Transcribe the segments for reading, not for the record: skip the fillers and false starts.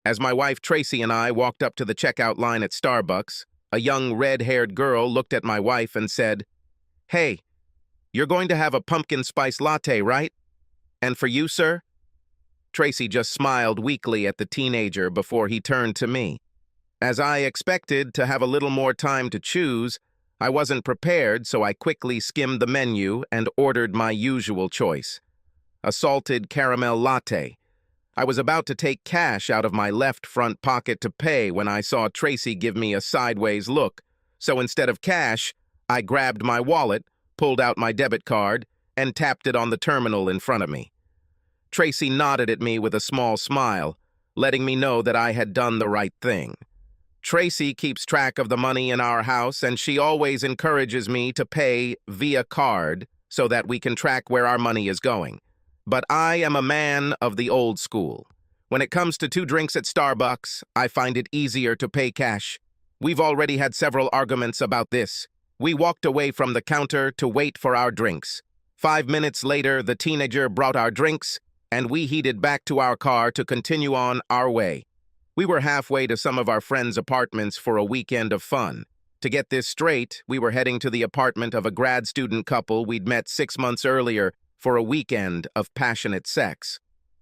As my wife Tracy and I walked up to the checkout line at Starbucks, a young red-haired girl looked at my wife and said, "Hey, you're going to have a pumpkin spice latte, right? And for you, sir?" Tracy just smiled weakly at the teenager before he turned to me. As I expected to have a little more time to choose, I wasn't prepared, so I quickly skimmed the menu and ordered my usual choice, a salted caramel latte. I was about to take cash out of my left front pocket to pay when I saw Tracy give me a sideways look, so instead of cash, I grabbed my wallet, pulled out my debit card, and tapped it on the terminal in front of me. Tracy nodded at me with a small smile, letting me know that I had done the right thing. Tracy keeps track of the money in our house, and she always encourages me to pay via card so that we can track where our money is going. But I am a man of the old school. When it comes to 2 drinks at Starbucks, I find it easier to pay cash. We've already had several arguments about this. We walked away from the counter to wait for our drinks. 5 minutes later, the teenager brought our drinks, and we headed back to our car to continue on our way. We were halfway to some of our friends' apartments for a weekend of fun. To get this straight, we were heading to the apartment of a grad student couple we'd met 6 months earlier for a weekend of passionate sex.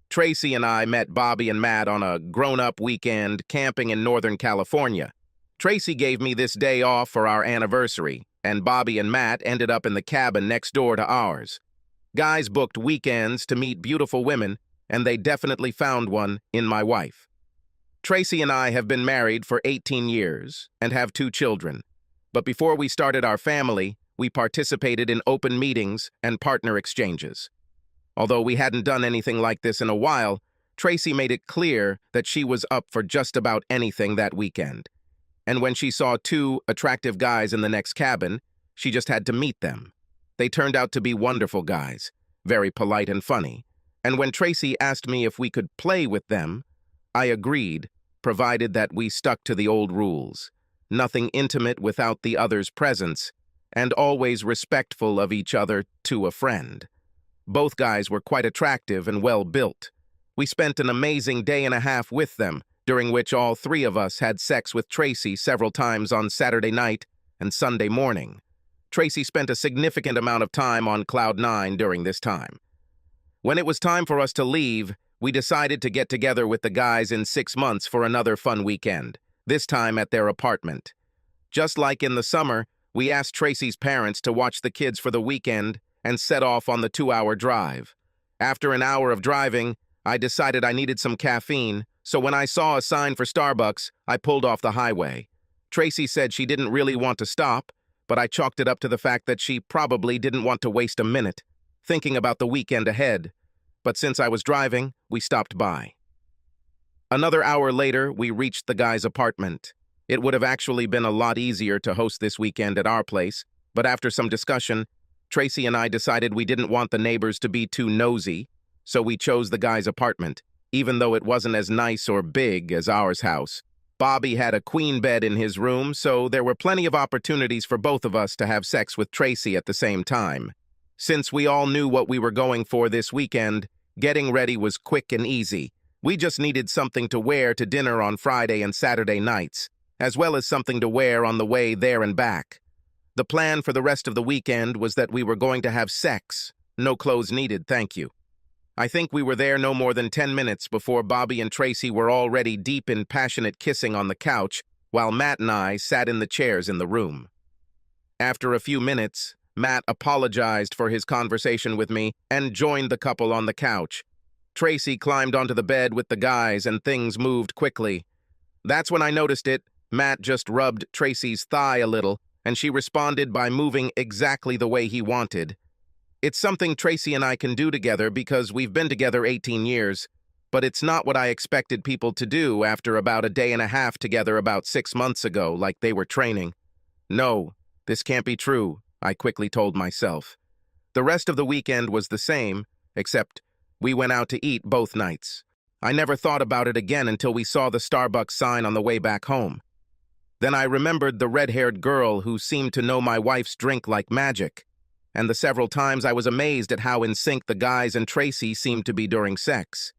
Tracy and I met Bobby and Matt on a grown-up weekend camping in Northern California. Tracy gave me this day off for our anniversary, and Bobby and Matt ended up in the cabin next door to ours. Guys booked weekends to meet beautiful women, and they definitely found one in my wife. Tracy and I have been married for 18 years and have 2 children. But before we started our family, we participated in open meetings and partner exchanges. Although we hadn't done anything like this in a while, Tracy made it clear that she was up for just about anything that weekend. And when she saw 2 attractive guys in the next cabin, she just had to meet them. They turned out to be wonderful guys, very polite and funny. And when Tracy asked me if we could play with them, I agreed, provided that we stuck to the old rules. Nothing intimate without the other's presence, and always respectful of each other to a friend. Both guys were quite attractive and well-built. We spent an amazing day and a half with them, during which all 3 of us had sex with Tracy several times on Saturday night and Sunday morning. Tracy spent a significant amount of time on Cloud 9 during this time. When it was time for us to leave, we decided to get together with the guys in 6 months for another fun weekend, this time at their apartment. Just like in the summer, we asked Tracy's parents to watch the kids for the weekend and set off on the 2-hour drive. After an hour of driving, I decided I needed some caffeine, so when I saw a sign for Starbucks, I pulled off the highway. Tracy said she didn't really want to stop, but I chalked it up to the fact that she probably didn't want to waste a minute, thinking about the weekend ahead. But since I was driving, we stopped by. Another hour later, we reached the guy's apartment. It would have actually been a lot easier to host this weekend at our place, but after some discussion, Tracy and I decided we didn't want the neighbors to be too nosy, so we chose the guy's apartment, even though it wasn't as nice or big as ours house. Bobby had a queen bed in his room, so there were plenty of opportunities for both of us to have sex with Tracy at the same time. Since we all knew what we were going for this weekend, getting ready was quick and easy. We just needed something to wear to dinner on Friday and Saturday nights, as well as something to wear on the way there and back. The plan for the rest of the weekend was that we were going to have sex. No clothes needed, thank you. I think we were there no more than 10 minutes before Bobby and Tracy were already deep in passionate kissing on the couch, while Matt and I sat in the chairs in the room. After a few minutes, Matt apologized for his conversation with me and joined the couple on the couch. Tracy climbed onto the bed with the guys and things moved quickly. That's when I noticed it. Matt just rubbed Tracy's thigh a little, and she responded by moving exactly the way he wanted. It's something Tracy and I can do together because we've been together 18 years, but it's not what I expected people to do after about a day and a half together about 6 months ago, like they were training. No, this can't be true, I quickly told myself. The rest of the weekend was the same, except we went out to eat both nights. I never thought about it again until we saw the Starbucks sign on the way back home. Then I remembered the red-haired girl who seemed to know my wife's drink like magic, and the several times I was amazed at how in sync the guys and Tracy seemed to be during sex.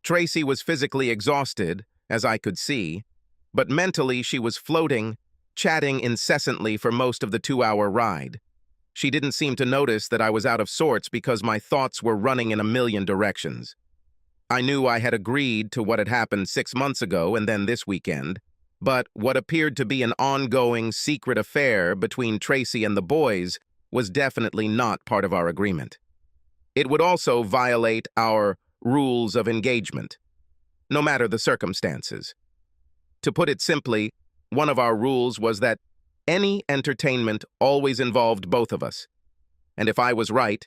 Tracy was physically exhausted, as I could see, but mentally she was floating, chatting incessantly for most of the 2-hour ride. She didn't seem to notice that I was out of sorts because my thoughts were running in a million directions. I knew I had agreed to what had happened 6 months ago and then this weekend, but what appeared to be an ongoing, secret affair between Tracy and the boys was definitely not part of our agreement. It would also violate our rules of engagement, no matter the circumstances. To put it simply, one of our rules was that any entertainment always involved both of us. And if I was right,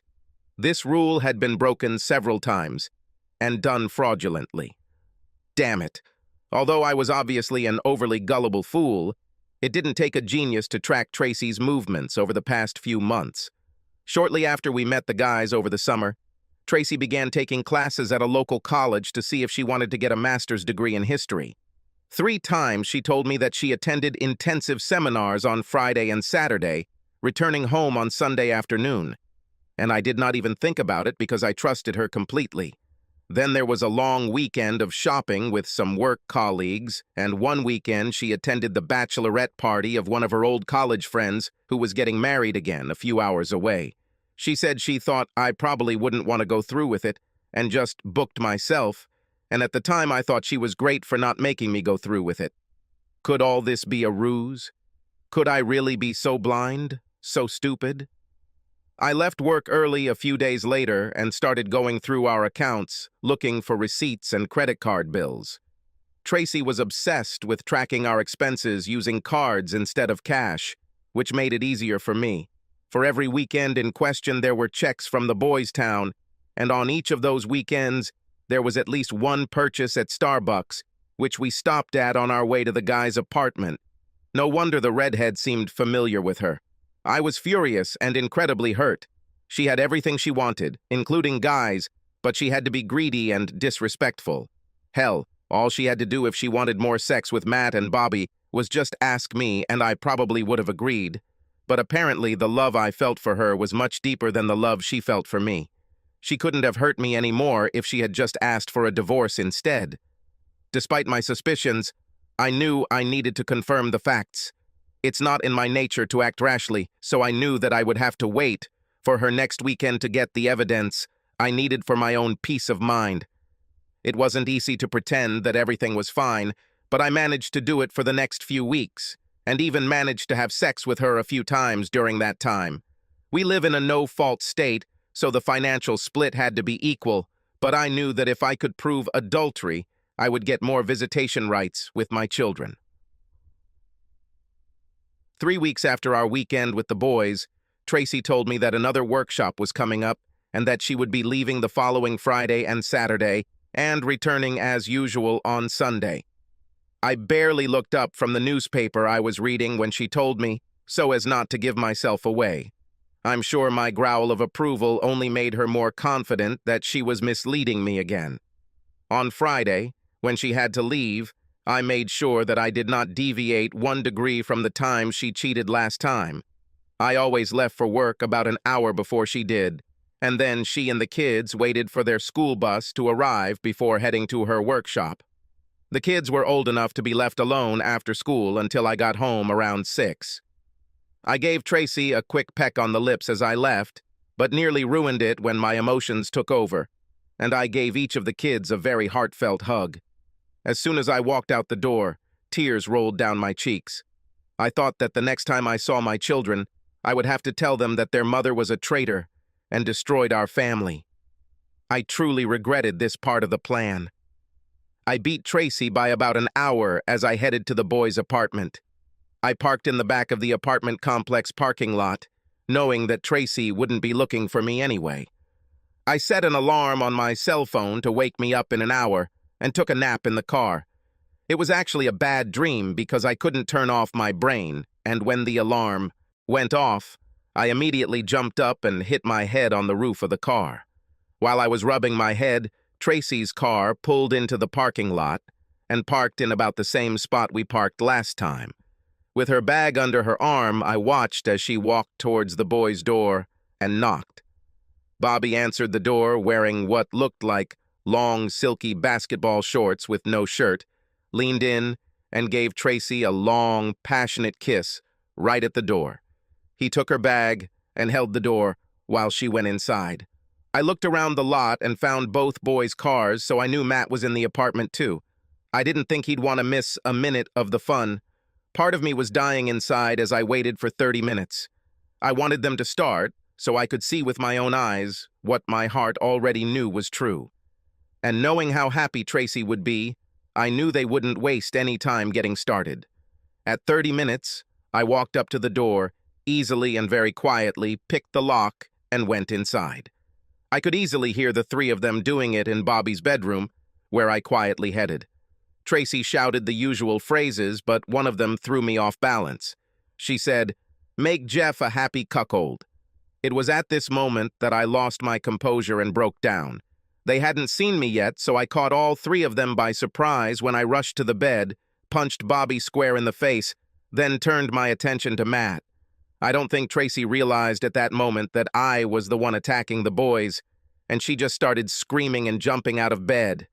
this rule had been broken several times, and done fraudulently. Damn it. Although I was obviously an overly gullible fool, it didn't take a genius to track Tracy's movements over the past few months. Shortly after we met the guys over the summer, Tracy began taking classes at a local college to see if she wanted to get a master's degree in history. 3 times she told me that she attended intensive seminars on Friday and Saturday, returning home on Sunday afternoon. And I did not even think about it because I trusted her completely. Then there was a long weekend of shopping with some work colleagues, and one weekend she attended the bachelorette party of one of her old college friends who was getting married again a few hours away. She said she thought I probably wouldn't want to go through with it, and just booked myself, and at the time I thought she was great for not making me go through with it. Could all this be a ruse? Could I really be so blind, so stupid? I left work early a few days later and started going through our accounts, looking for receipts and credit card bills. Tracy was obsessed with tracking our expenses using cards instead of cash, which made it easier for me. For every weekend in question, there were checks from the boys' town, and on each of those weekends, there was at least one purchase at Starbucks, which we stopped at on our way to the guy's apartment. No wonder the redhead seemed familiar with her. I was furious and incredibly hurt. She had everything she wanted, including guys, but she had to be greedy and disrespectful. Hell, all she had to do if she wanted more sex with Matt and Bobby was just ask me, and I probably would have agreed. But apparently the love I felt for her was much deeper than the love she felt for me. She couldn't have hurt me any more if she had just asked for a divorce instead. Despite my suspicions, I knew I needed to confirm the facts. It's not in my nature to act rashly, so I knew that I would have to wait for her next weekend to get the evidence I needed for my own peace of mind. It wasn't easy to pretend that everything was fine, but I managed to do it for the next few weeks, and even managed to have sex with her a few times during that time. We live in a no-fault state, so the financial split had to be equal, but I knew that if I could prove adultery, I would get more visitation rights with my children. 3 weeks after our weekend with the boys, Tracy told me that another workshop was coming up and that she would be leaving the following Friday and Saturday and returning as usual on Sunday. I barely looked up from the newspaper I was reading when she told me, so as not to give myself away. I'm sure my growl of approval only made her more confident that she was misleading me again. On Friday, when she had to leave, I made sure that I did not deviate 1 degree from the time she cheated last time. I always left for work about an hour before she did, and then she and the kids waited for their school bus to arrive before heading to her workshop. The kids were old enough to be left alone after school until I got home around 6. I gave Tracy a quick peck on the lips as I left, but nearly ruined it when my emotions took over, and I gave each of the kids a very heartfelt hug. As soon as I walked out the door, tears rolled down my cheeks. I thought that the next time I saw my children, I would have to tell them that their mother was a traitor and destroyed our family. I truly regretted this part of the plan. I beat Tracy by about an hour as I headed to the boys' apartment. I parked in the back of the apartment complex parking lot, knowing that Tracy wouldn't be looking for me anyway. I set an alarm on my cell phone to wake me up in an hour, and took a nap in the car. It was actually a bad dream because I couldn't turn off my brain, and when the alarm went off, I immediately jumped up and hit my head on the roof of the car. While I was rubbing my head, Tracy's car pulled into the parking lot and parked in about the same spot we parked last time. With her bag under her arm, I watched as she walked towards the boys' door and knocked. Bobby answered the door wearing what looked like long, silky basketball shorts with no shirt, leaned in and gave Tracy a long, passionate kiss right at the door. He took her bag and held the door while she went inside. I looked around the lot and found both boys' cars, so I knew Matt was in the apartment too. I didn't think he'd want to miss a minute of the fun. Part of me was dying inside as I waited for 30 minutes. I wanted them to start so I could see with my own eyes what my heart already knew was true. And knowing how happy Tracy would be, I knew they wouldn't waste any time getting started. At 30 minutes, I walked up to the door, easily and very quietly picked the lock, and went inside. I could easily hear the three of them doing it in Bobby's bedroom, where I quietly headed. Tracy shouted the usual phrases, but one of them threw me off balance. She said, "Make Jeff a happy cuckold." It was at this moment that I lost my composure and broke down. They hadn't seen me yet, so I caught all three of them by surprise when I rushed to the bed, punched Bobby square in the face, then turned my attention to Matt. I don't think Tracy realized at that moment that I was the one attacking the boys, and she just started screaming and jumping out of bed.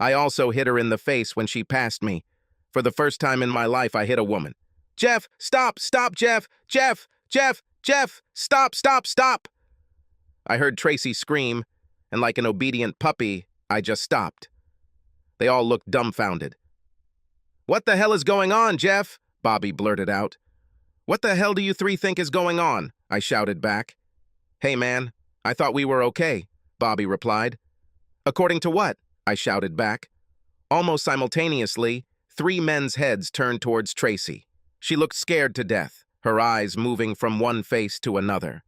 I also hit her in the face when she passed me. For the first time in my life, I hit a woman. "Jeff, stop, stop, Jeff, Jeff, Jeff, Jeff, stop, stop, stop." I heard Tracy scream, and like an obedient puppy, I just stopped. They all looked dumbfounded. "What the hell is going on, Jeff?" Bobby blurted out. "What the hell do you three think is going on?" I shouted back. "Hey, man, I thought we were okay," Bobby replied. "According to what?" I shouted back. Almost simultaneously, three men's heads turned towards Tracy. She looked scared to death, her eyes moving from one face to another.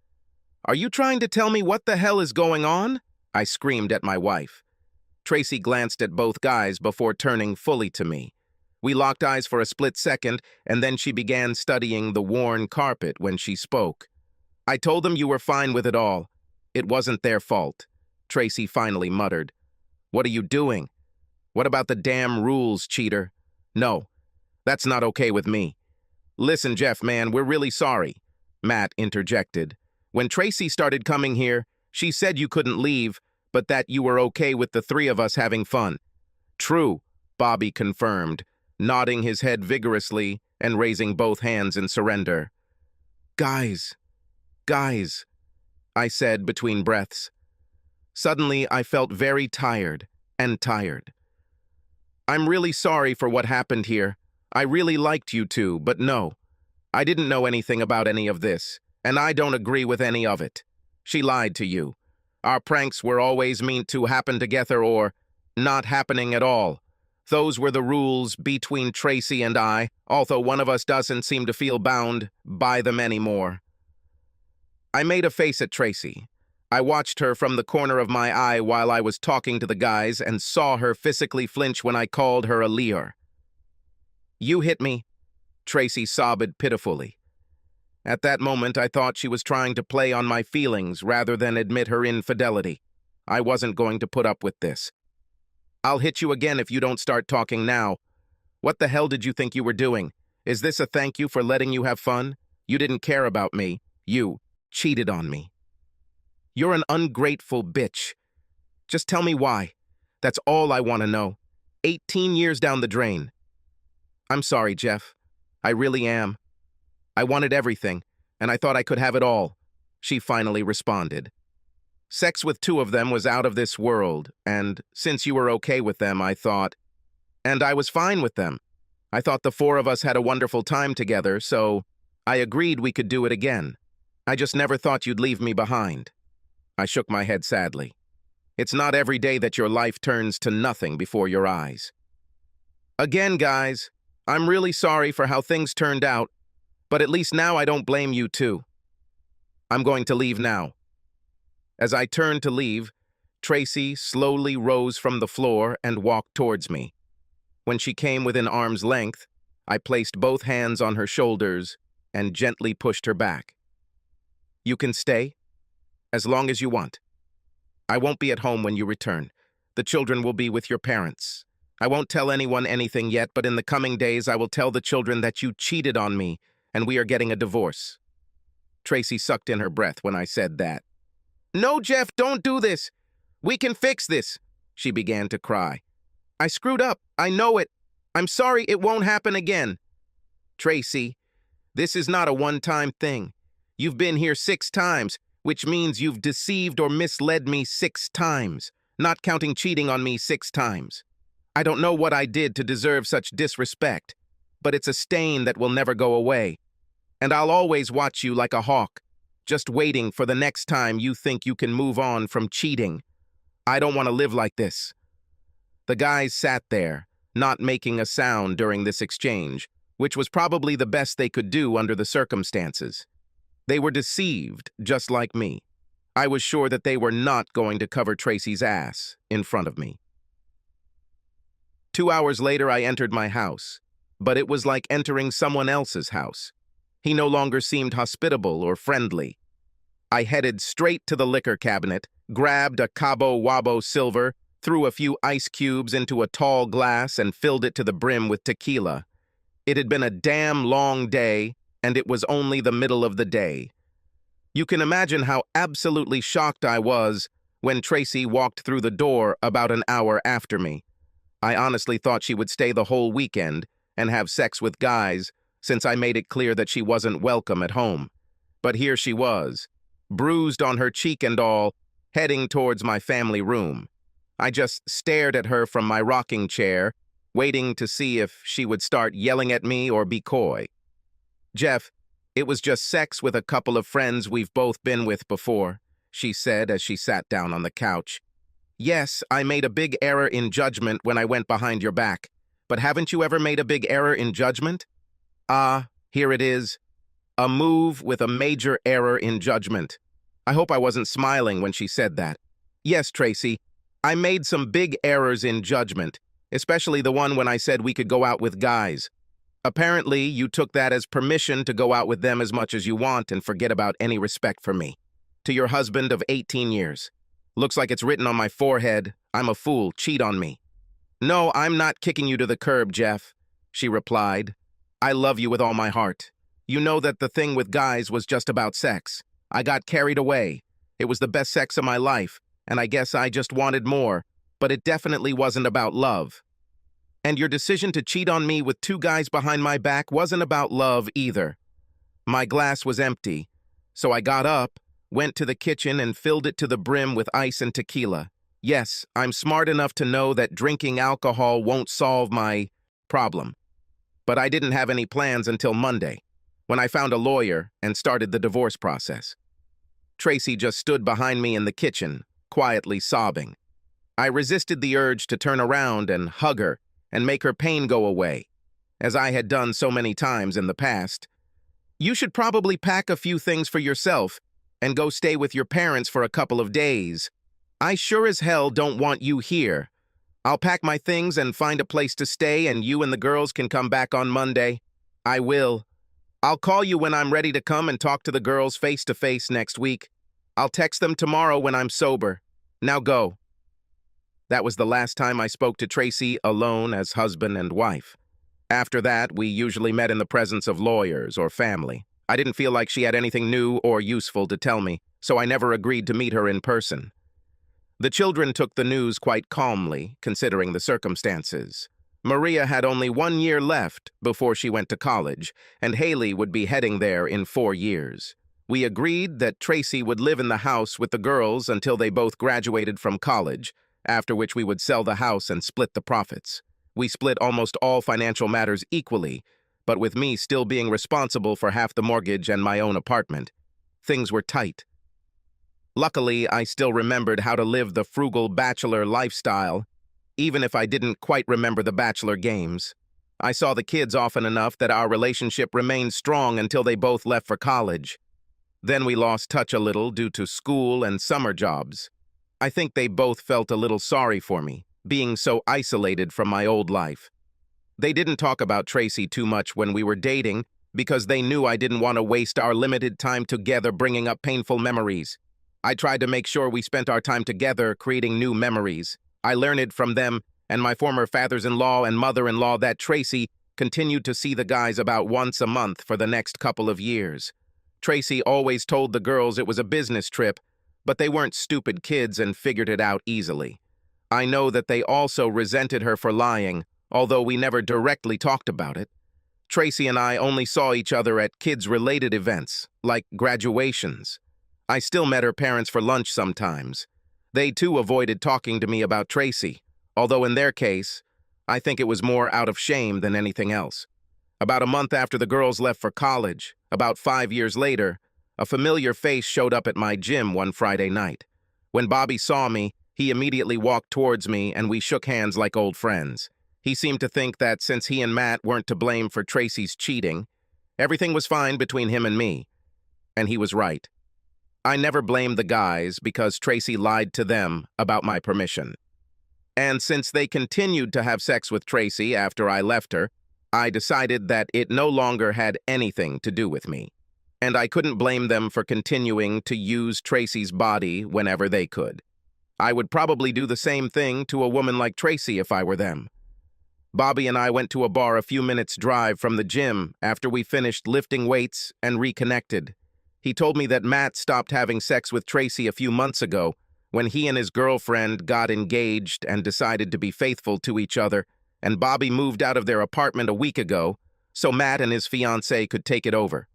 "Are you trying to tell me what the hell is going on?" I screamed at my wife. Tracy glanced at both guys before turning fully to me. We locked eyes for a split second, and then she began studying the worn carpet when she spoke. "I told them you were fine with it all. It wasn't their fault," Tracy finally muttered. "What are you doing? What about the damn rules, cheater? No, that's not okay with me." "Listen, Jeff, man, we're really sorry," Matt interjected. "When Tracy started coming here, she said you couldn't leave, but that you were okay with the three of us having fun." "True," Bobby confirmed, nodding his head vigorously and raising both hands in surrender. Guys, I said between breaths. Suddenly, I felt very tired and tired. "I'm really sorry for what happened here. I really liked you two, but no, I didn't know anything about any of this, and I don't agree with any of it. She lied to you. Our pranks were always meant to happen together or not happening at all. Those were the rules between Tracy and I, although one of us doesn't seem to feel bound by them anymore." I made a face at Tracy. I watched her from the corner of my eye while I was talking to the guys and saw her physically flinch when I called her a liar. "You hit me," Tracy sobbed pitifully. At that moment, I thought she was trying to play on my feelings rather than admit her infidelity. I wasn't going to put up with this. "I'll hit you again if you don't start talking now. What the hell did you think you were doing? Is this a thank you for letting you have fun? You didn't care about me. You cheated on me. You're an ungrateful bitch. Just tell me why. That's all I want to know. 18 years down the drain." "I'm sorry, Jeff. I really am. I wanted everything, and I thought I could have it all," she finally responded. "Sex with two of them was out of this world, and since you were okay with them, I thought... And I was fine with them. I thought the four of us had a wonderful time together, so I agreed we could do it again. I just never thought you'd leave me behind." I shook my head sadly. It's not every day that your life turns to nothing before your eyes. "Again, guys, I'm really sorry for how things turned out, but at least now I don't blame you too. I'm going to leave now." As I turned to leave, Tracy slowly rose from the floor and walked towards me. When she came within arm's length, I placed both hands on her shoulders and gently pushed her back. "You can stay, as long as you want. I won't be at home when you return. The children will be with your parents. I won't tell anyone anything yet, but in the coming days I will tell the children that you cheated on me and we are getting a divorce." Tracy sucked in her breath when I said that. "No, Jeff, don't do this. We can fix this," she began to cry. I screwed up. I know it. I'm sorry, it won't happen again. Tracy, this is not a one-time thing. You've been here 6 times, which means you've deceived or misled me 6 times, not counting cheating on me 6 times. I don't know what I did to deserve such disrespect, but it's a stain that will never go away. And I'll always watch you like a hawk, just waiting for the next time you think you can move on from cheating. I don't want to live like this. The guys sat there, not making a sound during this exchange, which was probably the best they could do under the circumstances. They were deceived, just like me. I was sure that they were not going to cover Tracy's ass in front of me. 2 hours later, I entered my house, but it was like entering someone else's house. He no longer seemed hospitable or friendly. I headed straight to the liquor cabinet, grabbed a Cabo Wabo silver, threw a few ice cubes into a tall glass and filled it to the brim with tequila. It had been a damn long day, and it was only the middle of the day. You can imagine how absolutely shocked I was when Tracy walked through the door about an hour after me. I honestly thought she would stay the whole weekend and have sex with guys, since I made it clear that she wasn't welcome at home. But here she was, bruised on her cheek and all, heading towards my family room. I just stared at her from my rocking chair, waiting to see if she would start yelling at me or be coy. Jeff, it was just sex with a couple of friends we've both been with before, she said as she sat down on the couch. Yes, I made a big error in judgment when I went behind your back, but haven't you ever made a big error in judgment? Here it is. A move with a major error in judgment. I hope I wasn't smiling when she said that. Yes, Tracy, I made some big errors in judgment, especially the one when I said we could go out with guys. Apparently, you took that as permission to go out with them as much as you want and forget about any respect for me. To your husband of 18 years. Looks like it's written on my forehead, I'm a fool, cheat on me. No, I'm not kicking you to the curb, Jeff, she replied. I love you with all my heart. You know that the thing with guys was just about sex. I got carried away. It was the best sex of my life, and I guess I just wanted more, but it definitely wasn't about love. And your decision to cheat on me with 2 guys behind my back wasn't about love either. My glass was empty, so I got up, went to the kitchen and filled it to the brim with ice and tequila. Yes, I'm smart enough to know that drinking alcohol won't solve my problem. But I didn't have any plans until Monday, when I found a lawyer and started the divorce process. Tracy just stood behind me in the kitchen, quietly sobbing. I resisted the urge to turn around and hug her and make her pain go away, as I had done so many times in the past. You should probably pack a few things for yourself and go stay with your parents for a couple of days. I sure as hell don't want you here. I'll pack my things and find a place to stay, and you and the girls can come back on Monday. I will. I'll call you when I'm ready to come and talk to the girls face to face next week. I'll text them tomorrow when I'm sober. Now go. That was the last time I spoke to Tracy alone as husband and wife. After that, we usually met in the presence of lawyers or family. I didn't feel like she had anything new or useful to tell me, so I never agreed to meet her in person. The children took the news quite calmly, considering the circumstances. Maria had only 1 year left before she went to college, and Haley would be heading there in 4 years. We agreed that Tracy would live in the house with the girls until they both graduated from college, after which we would sell the house and split the profits. We split almost all financial matters equally, but with me still being responsible for half the mortgage and my own apartment. Things were tight. Luckily, I still remembered how to live the frugal bachelor lifestyle, even if I didn't quite remember the bachelor games. I saw the kids often enough that our relationship remained strong until they both left for college. Then we lost touch a little due to school and summer jobs. I think they both felt a little sorry for me, being so isolated from my old life. They didn't talk about Tracy too much when we were dating because they knew I didn't want to waste our limited time together bringing up painful memories. I tried to make sure we spent our time together creating new memories. I learned from them and my former fathers-in-law and mother-in-law that Tracy continued to see the guys about once a month for the next couple of years. Tracy always told the girls it was a business trip, but they weren't stupid kids and figured it out easily. I know that they also resented her for lying, although we never directly talked about it. Tracy and I only saw each other at kids-related events, like graduations. I still met her parents for lunch sometimes. They too avoided talking to me about Tracy, although in their case, I think it was more out of shame than anything else. About a month after the girls left for college, about 5 years later, a familiar face showed up at my gym one Friday night. When Bobby saw me, he immediately walked towards me and we shook hands like old friends. He seemed to think that since he and Matt weren't to blame for Tracy's cheating, everything was fine between him and me. And he was right. I never blamed the guys because Tracy lied to them about my permission. And since they continued to have sex with Tracy after I left her, I decided that it no longer had anything to do with me. And I couldn't blame them for continuing to use Tracy's body whenever they could. I would probably do the same thing to a woman like Tracy if I were them. Bobby and I went to a bar a few minutes' drive from the gym after we finished lifting weights and reconnected. He told me that Matt stopped having sex with Tracy a few months ago when he and his girlfriend got engaged and decided to be faithful to each other, and Bobby moved out of their apartment a week ago so Matt and his fiancée could take it over.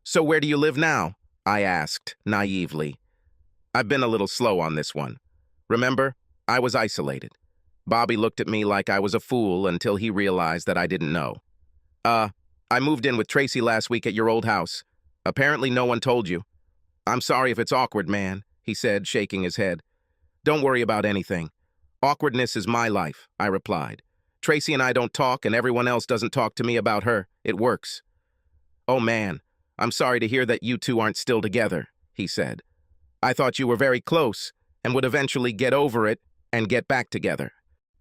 "So where do you live now?" I asked, naively. I've been a little slow on this one. Remember, I was isolated. Bobby looked at me like I was a fool until he realized that I didn't know. I moved in with Tracy last week at your old house. Apparently no one told you." "I'm sorry if it's awkward, man," he said, shaking his head. "Don't worry about anything. Awkwardness is my life," I replied. "Tracy and I don't talk, and everyone else doesn't talk to me about her. It works." "Oh, man, I'm sorry to hear that you two aren't still together," he said. "I thought you were very close and would eventually get over it and get back together."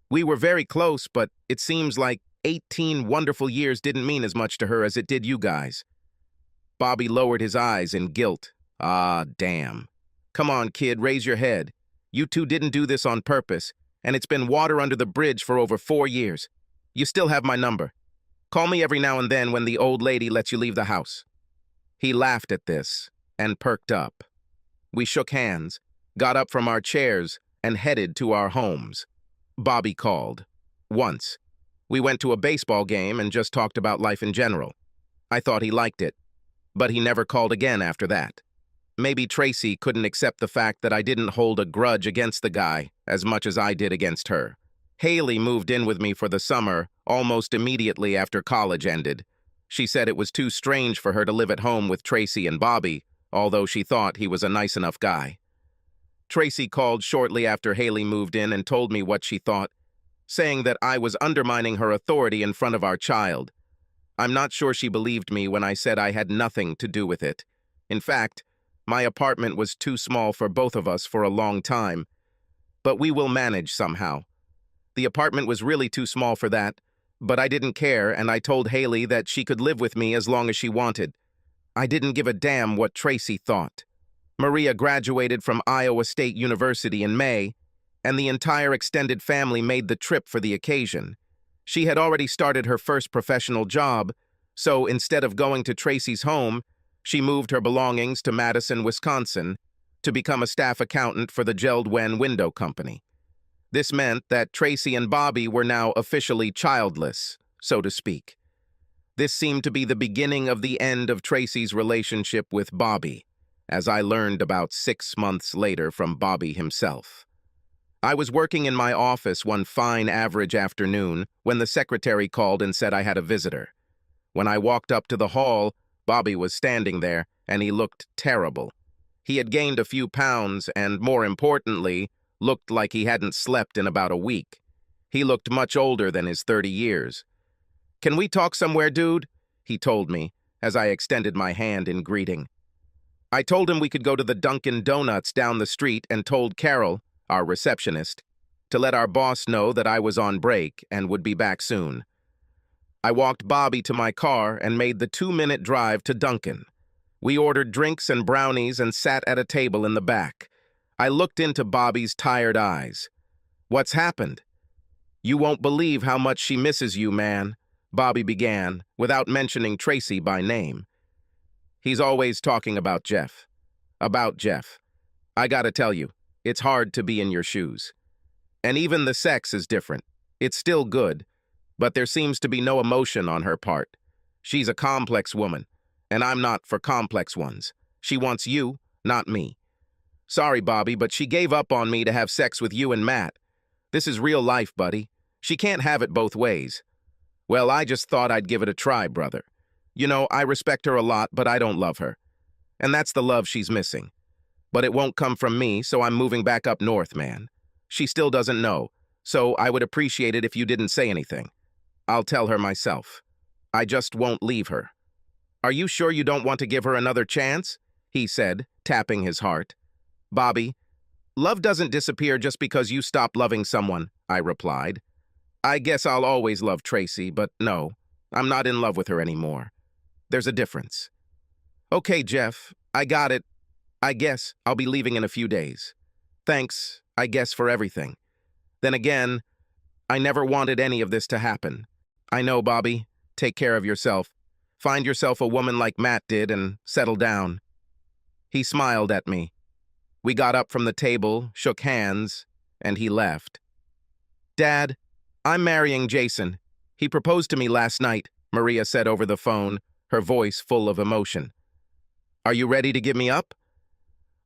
"We were very close, but it seems like 18 wonderful years didn't mean as much to her as it did you guys." Bobby lowered his eyes in guilt. "Ah, damn. Come on, kid, raise your head. You two didn't do this on purpose, and it's been water under the bridge for over 4 years. You still have my number. Call me every now and then when the old lady lets you leave the house." He laughed at this and perked up. We shook hands, got up from our chairs, and headed to our homes. Bobby called. Once. We went to a baseball game and just talked about life in general. I thought he liked it, but he never called again after that. Maybe Tracy couldn't accept the fact that I didn't hold a grudge against the guy as much as I did against her. Haley moved in with me for the summer, almost immediately after college ended. She said it was too strange for her to live at home with Tracy and Bobby, although she thought he was a nice enough guy. Tracy called shortly after Haley moved in and told me what she thought, saying that I was undermining her authority in front of our child. I'm not sure she believed me when I said I had nothing to do with it. In fact, my apartment was too small for both of us for a long time, but we will manage somehow. The apartment was really too small for that, but I didn't care, and I told Haley that she could live with me as long as she wanted. I didn't give a damn what Tracy thought. Maria graduated from Iowa State University in May, and the entire extended family made the trip for the occasion. She had already started her first professional job, so instead of going to Tracy's home, she moved her belongings to Madison, Wisconsin, to become a staff accountant for the Jeld-Wen Window Company. This meant that Tracy and Bobby were now officially childless, so to speak. This seemed to be the beginning of the end of Tracy's relationship with Bobby, as I learned about 6 months later from Bobby himself. I was working in my office one fine average afternoon when the secretary called and said I had a visitor. When I walked up to the hall, Bobby was standing there, and he looked terrible. He had gained a few pounds and, more importantly, looked like he hadn't slept in about a week. He looked much older than his 30 years. "Can we talk somewhere, dude?" he told me, as I extended my hand in greeting. I told him we could go to the Dunkin' Donuts down the street and told Carol, our receptionist, to let our boss know that I was on break and would be back soon. I walked Bobby to my car and made the 2-minute drive to Dunkin'. We ordered drinks and brownies and sat at a table in the back. I looked into Bobby's tired eyes. "What's happened?" "You won't believe how much she misses you, man," Bobby began, without mentioning Tracy by name. "He's always talking about Jeff. About Jeff. I gotta tell you, it's hard to be in your shoes. And even the sex is different. It's still good, but there seems to be no emotion on her part. She's a complex woman, and I'm not for complex ones. She wants you, not me. Sorry, Bobby, but she gave up on me to have sex with you and Matt. This is real life, buddy. She can't have it both ways. Well, I just thought I'd give it a try, brother. You know, I respect her a lot, but I don't love her. And that's the love she's missing. But it won't come from me, so I'm moving back up north, man. She still doesn't know, so I would appreciate it if you didn't say anything. I'll tell her myself. I just won't leave her. Are you sure you don't want to give her another chance? He said, tapping his heart. Bobby, love doesn't disappear just because you stop loving someone, I replied. I guess I'll always love Tracy, but no, I'm not in love with her anymore. There's a difference. Okay, Jeff, I got it. I guess I'll be leaving in a few days. Thanks, I guess, for everything. Then again, I never wanted any of this to happen. I know, Bobby. Take care of yourself. Find yourself a woman like Matt did and settle down. He smiled at me. We got up from the table, shook hands, and he left. Dad, I'm marrying Jason. He proposed to me last night, Maria said over the phone, her voice full of emotion. Are you ready to give me up?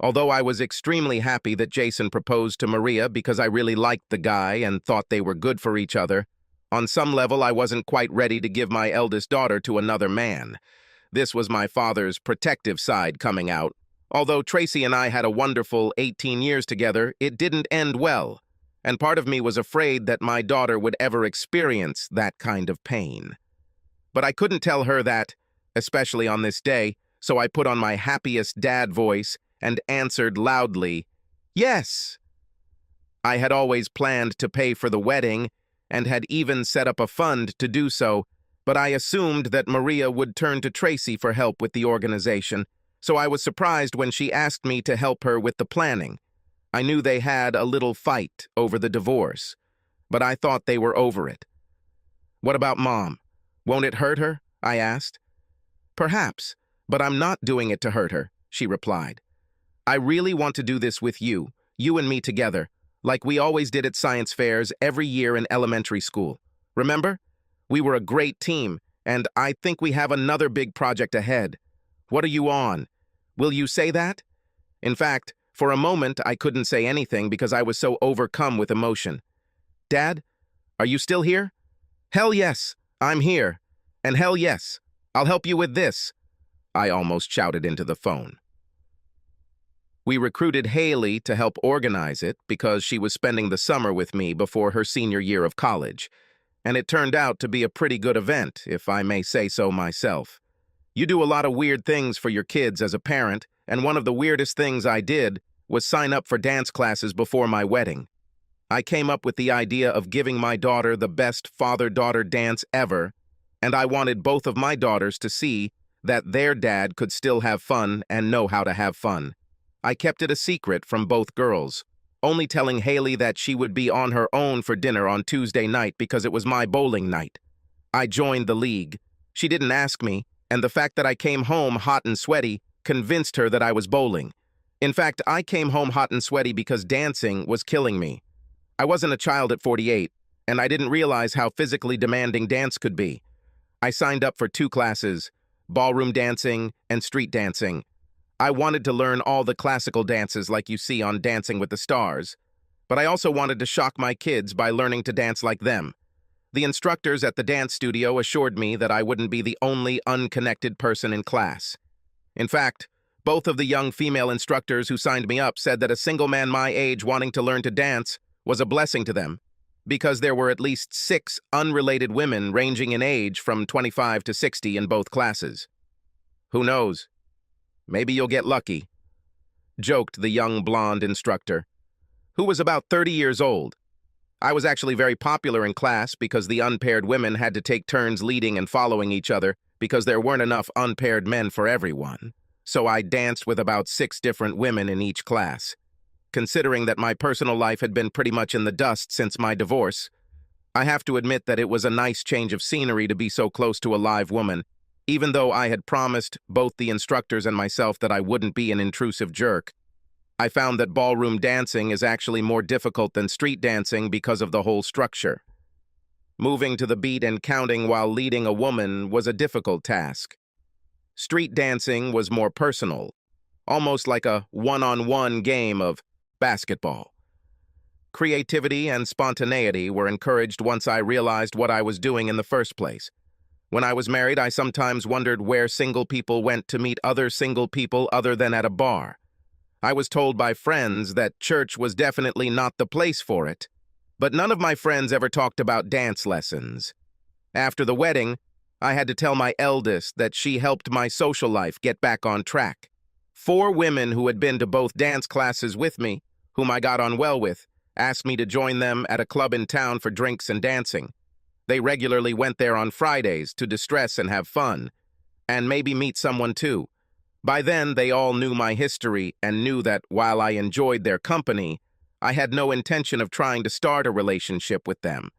Although I was extremely happy that Jason proposed to Maria because I really liked the guy and thought they were good for each other, on some level I wasn't quite ready to give my eldest daughter to another man. This was my father's protective side coming out. Although Tracy and I had a wonderful 18 years together, it didn't end well, and part of me was afraid that my daughter would ever experience that kind of pain. But I couldn't tell her that, especially on this day, so I put on my happiest dad voice and answered loudly, yes. I had always planned to pay for the wedding and had even set up a fund to do so, but I assumed that Maria would turn to Tracy for help with the organization, so I was surprised when she asked me to help her with the planning. I knew they had a little fight over the divorce, but I thought they were over it. What about Mom? Won't it hurt her? I asked. Perhaps, but I'm not doing it to hurt her, she replied. I really want to do this with you and me together, like we always did at science fairs every year in elementary school. Remember? We were a great team, and I think we have another big project ahead. What are you on? Will you say that? In fact, for a moment I couldn't say anything because I was so overcome with emotion. Dad, are you still here? Hell yes, I'm here. And hell yes, I'll help you with this, I almost shouted into the phone. We recruited Haley to help organize it because she was spending the summer with me before her senior year of college, and it turned out to be a pretty good event, if I may say so myself. You do a lot of weird things for your kids as a parent, and one of the weirdest things I did was sign up for dance classes before my wedding. I came up with the idea of giving my daughter the best father-daughter dance ever, and I wanted both of my daughters to see that their dad could still have fun and know how to have fun. I kept it a secret from both girls, only telling Haley that she would be on her own for dinner on Tuesday night because it was my bowling night. I joined the league. She didn't ask me, and the fact that I came home hot and sweaty convinced her that I was bowling. In fact, I came home hot and sweaty because dancing was killing me. I wasn't a child at 48, and I didn't realize how physically demanding dance could be. I signed up for 2 classes, ballroom dancing and street dancing. I wanted to learn all the classical dances like you see on Dancing with the Stars, but I also wanted to shock my kids by learning to dance like them. The instructors at the dance studio assured me that I wouldn't be the only unconnected person in class. In fact, both of the young female instructors who signed me up said that a single man my age wanting to learn to dance was a blessing to them, because there were at least 6 unrelated women ranging in age from 25 to 60 in both classes. Who knows? Maybe you'll get lucky, joked the young blonde instructor, who was about 30 years old. I was actually very popular in class because the unpaired women had to take turns leading and following each other because there weren't enough unpaired men for everyone. So I danced with about 6 different women in each class. Considering that my personal life had been pretty much in the dust since my divorce, I have to admit that it was a nice change of scenery to be so close to a live woman, even though I had promised both the instructors and myself that I wouldn't be an intrusive jerk. I found that ballroom dancing is actually more difficult than street dancing because of the whole structure. Moving to the beat and counting while leading a woman was a difficult task. Street dancing was more personal, almost like a one-on-one game of basketball. Creativity and spontaneity were encouraged once I realized what I was doing in the first place. When I was married, I sometimes wondered where single people went to meet other single people other than at a bar. I was told by friends that church was definitely not the place for it, but none of my friends ever talked about dance lessons. After the wedding, I had to tell my eldest that she helped my social life get back on track. 4 women who had been to both dance classes with me, whom I got on well with, asked me to join them at a club in town for drinks and dancing. They regularly went there on Fridays to distress and have fun, and maybe meet someone too. By then, they all knew my history and knew that while I enjoyed their company, I had no intention of trying to start a relationship with them.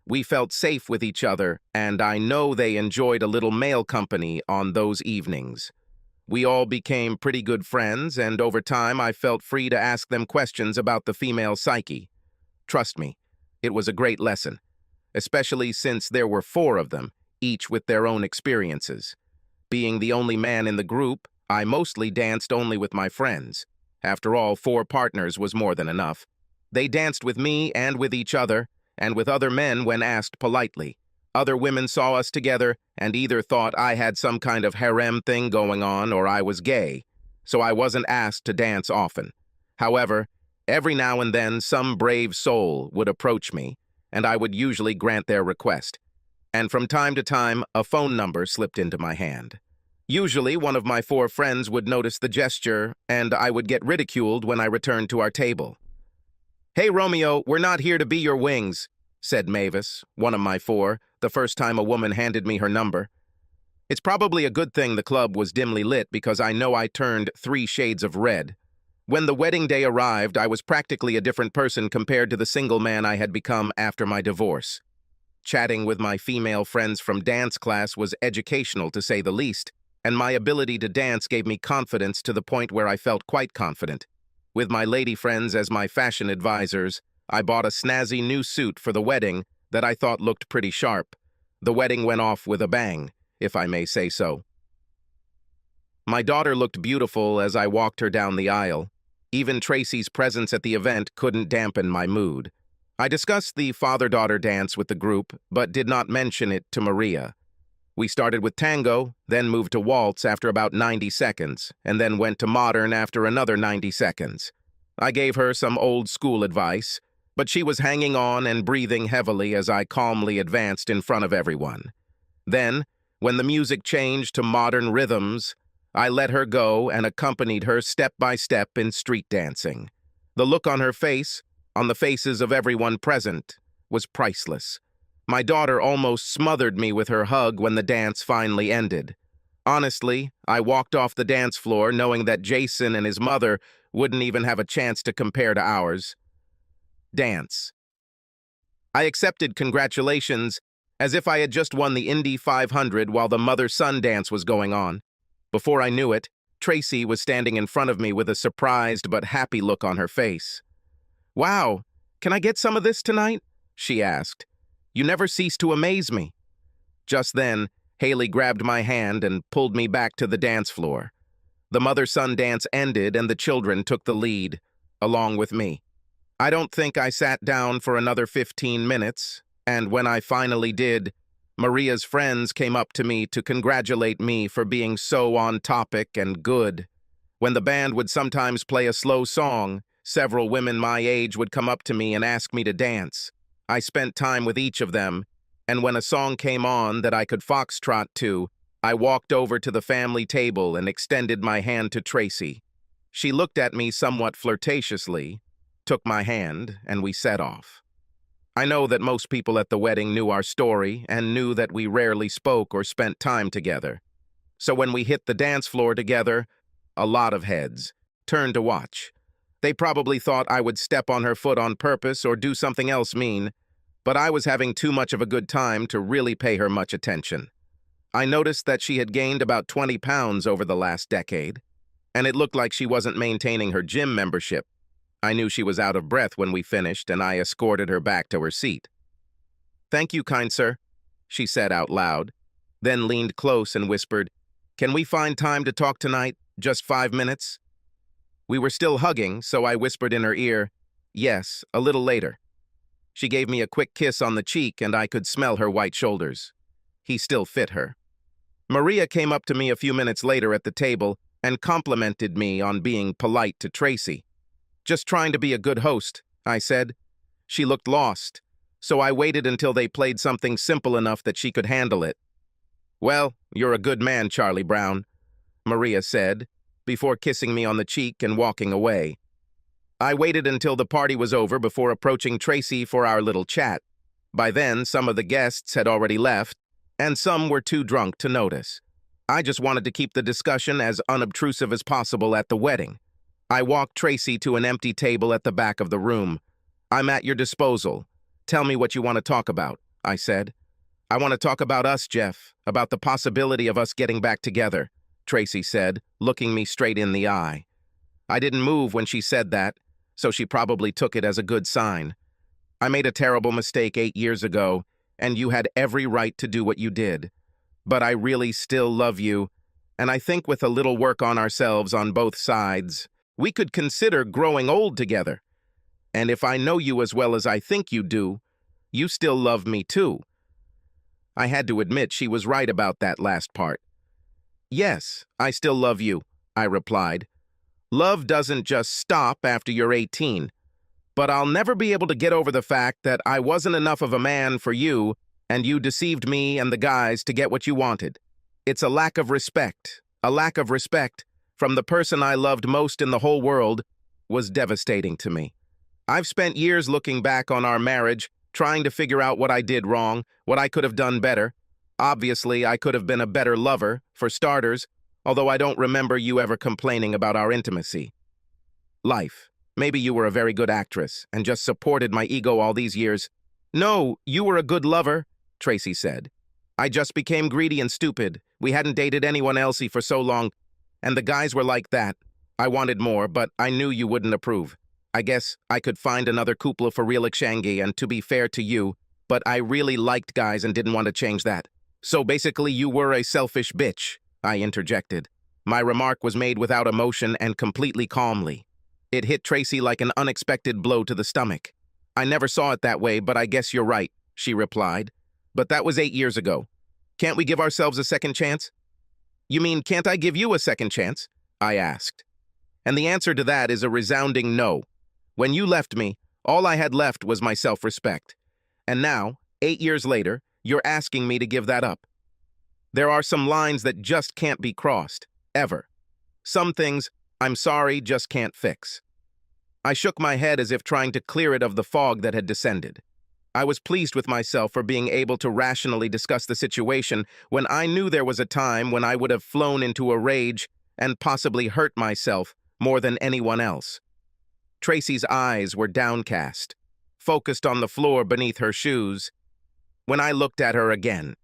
We felt safe with each other, and I know they enjoyed a little male company on those evenings. We all became pretty good friends, and over time I felt free to ask them questions about the female psyche. Trust me, it was a great lesson, especially since there were 4 of them, each with their own experiences. Being the only man in the group, I mostly danced only with my friends. After all, 4 partners was more than enough. They danced with me and with each other, and with other men when asked politely. Other women saw us together and either thought I had some kind of harem thing going on or I was gay, so I wasn't asked to dance often. However, every now and then some brave soul would approach me, and I would usually grant their request. And from time to time, a phone number slipped into my hand. Usually, one of my 4 friends would notice the gesture, and I would get ridiculed when I returned to our table. "Hey, Romeo, we're not here to be your wings," said Mavis, one of my 4, the first time a woman handed me her number. It's probably a good thing the club was dimly lit because I know I turned 3 shades of red. When the wedding day arrived, I was practically a different person compared to the single man I had become after my divorce. Chatting with my female friends from dance class was educational to say the least, and my ability to dance gave me confidence to the point where I felt quite confident. With my lady friends as my fashion advisors, I bought a snazzy new suit for the wedding that I thought looked pretty sharp. The wedding went off with a bang, if I may say so. My daughter looked beautiful as I walked her down the aisle. Even Tracy's presence at the event couldn't dampen my mood. I discussed the father-daughter dance with the group, but did not mention it to Maria. We started with tango, then moved to waltz after about 90 seconds, and then went to modern after another 90 seconds. I gave her some old-school advice, but she was hanging on and breathing heavily as I calmly advanced in front of everyone. Then, when the music changed to modern rhythms, I let her go and accompanied her step by step in street dancing. The look on her face, on the faces of everyone present, was priceless. My daughter almost smothered me with her hug when the dance finally ended. Honestly, I walked off the dance floor knowing that Jason and his mother wouldn't even have a chance to compare to ours. Dance. I accepted congratulations as if I had just won the Indy 500 while the mother-son dance was going on. Before I knew it, Tracy was standing in front of me with a surprised but happy look on her face. "Wow, can I get some of this tonight?" she asked. "You never cease to amaze me." Just then, Haley grabbed my hand and pulled me back to the dance floor. The mother-son dance ended and the children took the lead, along with me. I don't think I sat down for another 15 minutes, and when I finally did, Maria's friends came up to me to congratulate me for being so on topic and good. When the band would sometimes play a slow song, several women my age would come up to me and ask me to dance. I spent time with each of them, and when a song came on that I could foxtrot to, I walked over to the family table and extended my hand to Tracy. She looked at me somewhat flirtatiously, took my hand, and we set off. I know that most people at the wedding knew our story and knew that we rarely spoke or spent time together. So when we hit the dance floor together, a lot of heads turned to watch. They probably thought I would step on her foot on purpose or do something else mean, but I was having too much of a good time to really pay her much attention. I noticed that she had gained about 20 pounds over the last decade. and it looked like she wasn't maintaining her gym membership. I knew she was out of breath when we finished, and I escorted her back to her seat. "Thank you, kind sir," she said out loud, then leaned close and whispered, "Can we find time to talk tonight? Just 5 minutes?" We were still hugging, so I whispered in her ear, "Yes, a little later." She gave me a quick kiss on the cheek, and I could smell her white shoulders. He still fit her. Maria came up to me a few minutes later at the table and complimented me on being polite to Tracy. "Just trying to be a good host," I said. She looked lost, so I waited until they played something simple enough that she could handle it. "Well, you're a good man, Charlie Brown," Maria said, before kissing me on the cheek and walking away. I waited until the party was over before approaching Tracy for our little chat. By then, some of the guests had already left, and some were too drunk to notice. I just wanted to keep the discussion as unobtrusive as possible at the wedding. I walked Tracy to an empty table at the back of the room. "I'm at your disposal. Tell me what you want to talk about," I said. "I want to talk about us, Jeff, about the possibility of us getting back together," Tracy said, looking me straight in the eye. I didn't move when she said that, so she probably took it as a good sign. "I made a terrible mistake 8 years ago, and you had every right to do what you did. But I really still love you, and I think with a little work on ourselves on both sides, we could consider growing old together. And if I know you as well as I think you do, you still love me too." I had to admit she was right about that last part. "Yes, I still love you," I replied. "Love doesn't just stop after you're 18. But I'll never be able to get over the fact that I wasn't enough of a man for you, and you deceived me and the guys to get what you wanted. It's a lack of respect from the person I loved most in the whole world was devastating to me. I've spent years looking back on our marriage, trying to figure out what I did wrong, what I could have done better. Obviously, I could have been a better lover, for starters, although I don't remember you ever complaining about our intimacy. Life. Maybe you were a very good actress and just supported my ego all these years." "No, you were a good lover," Tracy said. "I just became greedy and stupid. We hadn't dated anyone else for so long, and the guys were like that. I wanted more, but I knew you wouldn't approve. I guess I could find another kupla for real Ikshangi, and to be fair to you, but I really liked guys and didn't want to change that. So basically you were a selfish bitch," I interjected. My remark was made without emotion and completely calmly. It hit Tracy like an unexpected blow to the stomach. "I never saw it that way, but I guess you're right," she replied. "But that was 8 years ago. Can't we give ourselves a second chance?" "You mean, can't I give you a second chance?" I asked. And the answer to that is a resounding no. When you left me, all I had left was my self-respect. And now, 8 years later, you're asking me to give that up. There are some lines that just can't be crossed, ever. Some things, I'm sorry, just can't fix. I shook my head as if trying to clear it of the fog that had descended. I was pleased with myself for being able to rationally discuss the situation when I knew there was a time when I would have flown into a rage and possibly hurt myself more than anyone else. Tracy's eyes were downcast, focused on the floor beneath her shoes. When I looked at her again,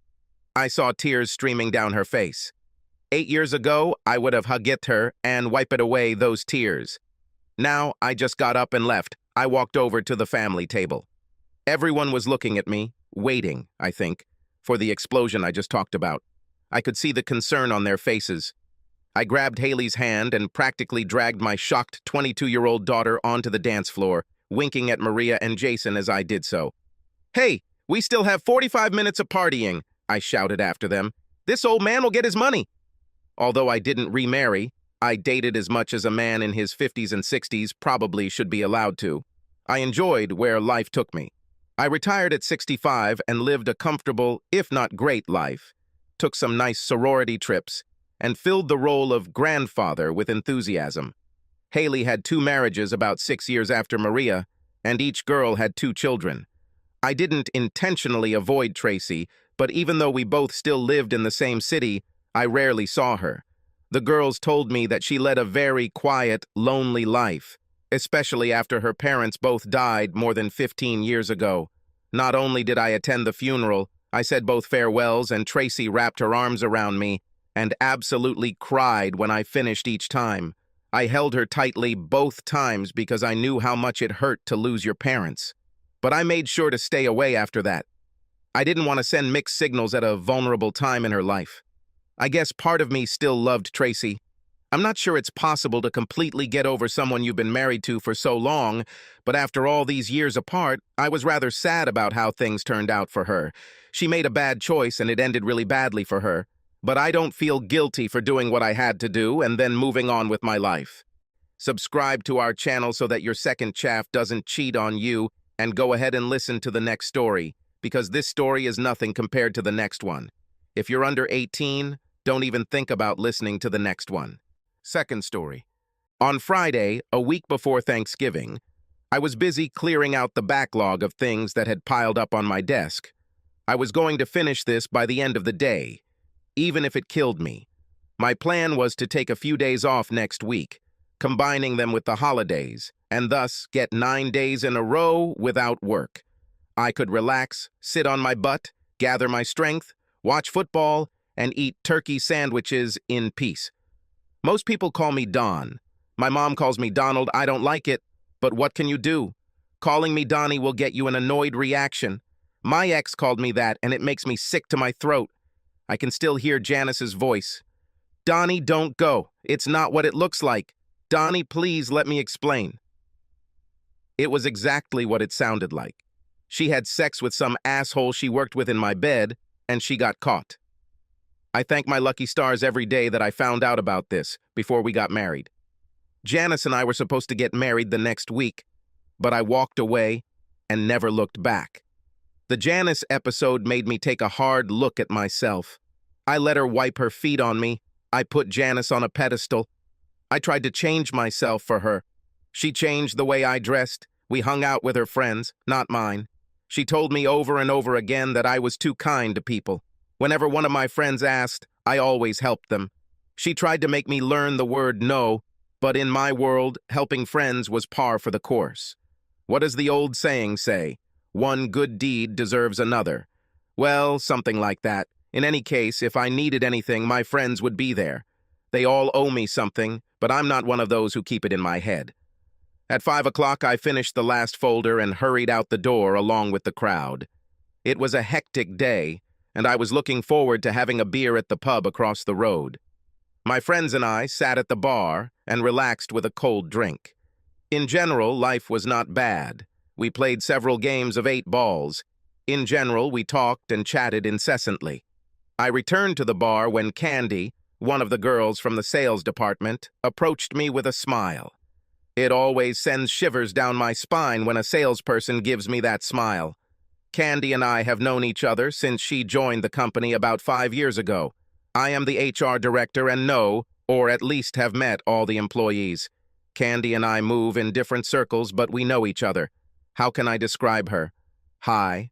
I saw tears streaming down her face. 8 years ago, I would have hugged her and wiped away those tears. Now, I just got up and left. I walked over to the family table. Everyone was looking at me, waiting, I think, for the explosion I just talked about. I could see the concern on their faces. I grabbed Haley's hand and practically dragged my shocked 22-year-old daughter onto the dance floor, winking at Maria and Jason as I did so. "Hey, we still have 45 minutes of partying," I shouted after them. "This old man will get his money." Although I didn't remarry, I dated as much as a man in his 50s and 60s probably should be allowed to. I enjoyed where life took me. I retired at 65 and lived a comfortable, if not great, life, took some nice sorority trips, and filled the role of grandfather with enthusiasm. Haley had 2 marriages about 6 years after Maria, and each girl had 2 children. I didn't intentionally avoid Tracy, but even though we both still lived in the same city, I rarely saw her. The girls told me that she led a very quiet, lonely life, especially after her parents both died more than 15 years ago. Not only did I attend the funeral, I said both farewells, and Tracy wrapped her arms around me and absolutely cried when I finished each time. I held her tightly both times because I knew how much it hurt to lose your parents. But I made sure to stay away after that. I didn't want to send mixed signals at a vulnerable time in her life. I guess part of me still loved Tracy. I'm not sure it's possible to completely get over someone you've been married to for so long, but after all these years apart, I was rather sad about how things turned out for her. She made a bad choice and it ended really badly for her. But I don't feel guilty for doing what I had to do and then moving on with my life. Subscribe to our channel so that your second chaff doesn't cheat on you, and go ahead and listen to the next story, because this story is nothing compared to the next one. If you're under 18, don't even think about listening to the next one. Second story. On Friday, a week before Thanksgiving, I was busy clearing out the backlog of things that had piled up on my desk. I was going to finish this by the end of the day, even if it killed me. My plan was to take a few days off next week, combining them with the holidays, and thus get 9 days in a row without work. I could relax, sit on my butt, gather my strength, watch football, and eat turkey sandwiches in peace. Most people call me Don. My mom calls me Donald. I don't like it, but what can you do? Calling me Donnie will get you an annoyed reaction. My ex called me that, and it makes me sick to my throat. I can still hear Janice's voice. Donnie, don't go. It's not what it looks like. Donnie, please let me explain. It was exactly what it sounded like. She had sex with some asshole she worked with in my bed, and she got caught. I thank my lucky stars every day that I found out about this before we got married. Janice and I were supposed to get married the next week, but I walked away and never looked back. The Janice episode made me take a hard look at myself. I let her wipe her feet on me. I put Janice on a pedestal. I tried to change myself for her. She changed the way I dressed. We hung out with her friends, not mine. She told me over and over again that I was too kind to people. Whenever one of my friends asked, I always helped them. She tried to make me learn the word no, but in my world, helping friends was par for the course. What does the old saying say? One good deed deserves another. Well, something like that. In any case, if I needed anything, my friends would be there. They all owe me something, but I'm not one of those who keep it in my head. At 5 o'clock, I finished the last folder and hurried out the door along with the crowd. It was a hectic day, and I was looking forward to having a beer at the pub across the road. My friends and I sat at the bar and relaxed with a cold drink. In general, life was not bad. We played several games of 8 balls. In general, we talked and chatted incessantly. I returned to the bar when Candy, one of the girls from the sales department, approached me with a smile. It always sends shivers down my spine when a salesperson gives me that smile. Candy and I have known each other since she joined the company about 5 years ago. I am the HR director and know, or at least have met, all the employees. Candy and I move in different circles, but we know each other. How can I describe her? High,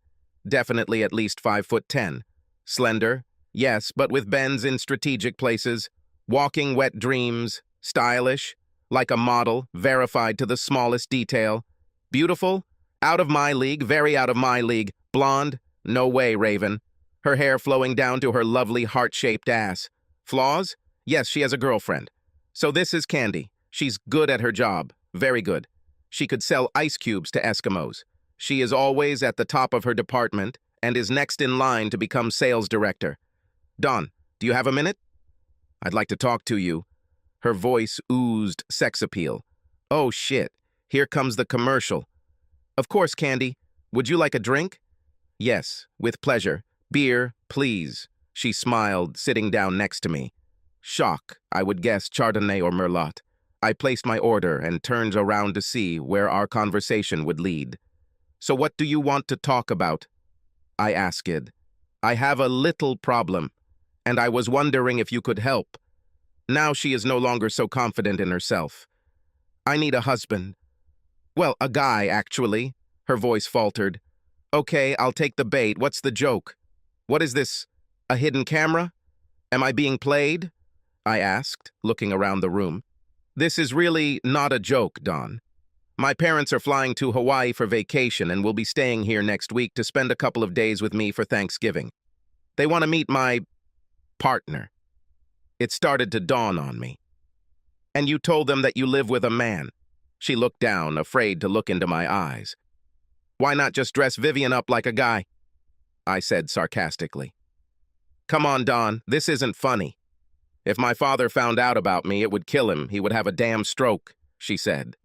definitely at least 5'10". Slender, yes, but with bends in strategic places. Walking wet dreams. Stylish, like a model, verified to the smallest detail. Beautiful? Out of my league, very out of my league. Blonde? No way, Raven. Her hair flowing down to her lovely heart-shaped ass. Flaws? Yes, she has a girlfriend. So this is Candy. She's good at her job. Very good. She could sell ice cubes to Eskimos. She is always at the top of her department and is next in line to become sales director. Don, do you have a minute? I'd like to talk to you. Her voice oozed sex appeal. Oh, shit. Here comes the commercial. Of course, Candy. Would you like a drink? Yes, with pleasure. Beer, please. She smiled, sitting down next to me. Shock, I would guess Chardonnay or Merlot. I placed my order and turned around to see where our conversation would lead. So what do you want to talk about? I asked. I have a little problem, and I was wondering if you could help. Now she is no longer so confident in herself. I need a husband. Well, a guy, actually. Her voice faltered. Okay, I'll take the bait. What's the joke? What is this? A hidden camera? Am I being played? I asked, looking around the room. This is really not a joke, Don. My parents are flying to Hawaii for vacation and will be staying here next week to spend a couple of days with me for Thanksgiving. They want to meet my partner. It started to dawn on me. And you told them that you live with a man. She looked down, afraid to look into my eyes. Why not just dress Vivian up like a guy? I said sarcastically. Come on, Don, this isn't funny. If my father found out about me, it would kill him. He would have a damn stroke, she said.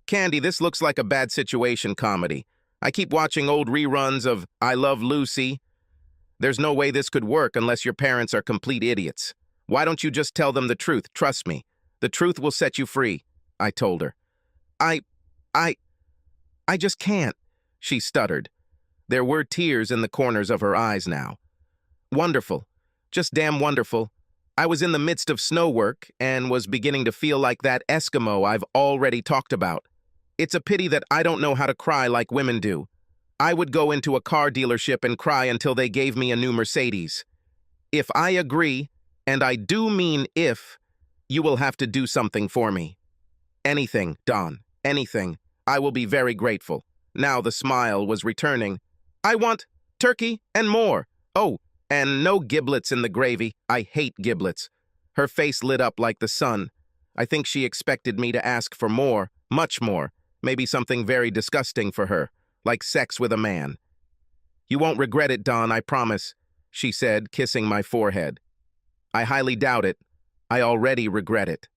Candy, this looks like a bad situation comedy. I keep watching old reruns of I Love Lucy. There's no way this could work unless your parents are complete idiots. Why don't you just tell them the truth? Trust me. The truth will set you free, I told her. I just can't, she stuttered. There were tears in the corners of her eyes now. Wonderful. Just damn wonderful. I was in the midst of snow work and was beginning to feel like that Eskimo I've already talked about. It's a pity that I don't know how to cry like women do. I would go into a car dealership and cry until they gave me a new Mercedes. If I agree, and I do mean if, you will have to do something for me. Anything, Don, anything. I will be very grateful. Now the smile was returning. I want turkey and more. Oh, and no giblets in the gravy. I hate giblets. Her face lit up like the sun. I think she expected me to ask for more, much more, maybe something very disgusting for her, like sex with a man. You won't regret it, Don, I promise, she said, kissing my forehead. I highly doubt it. I already regret it,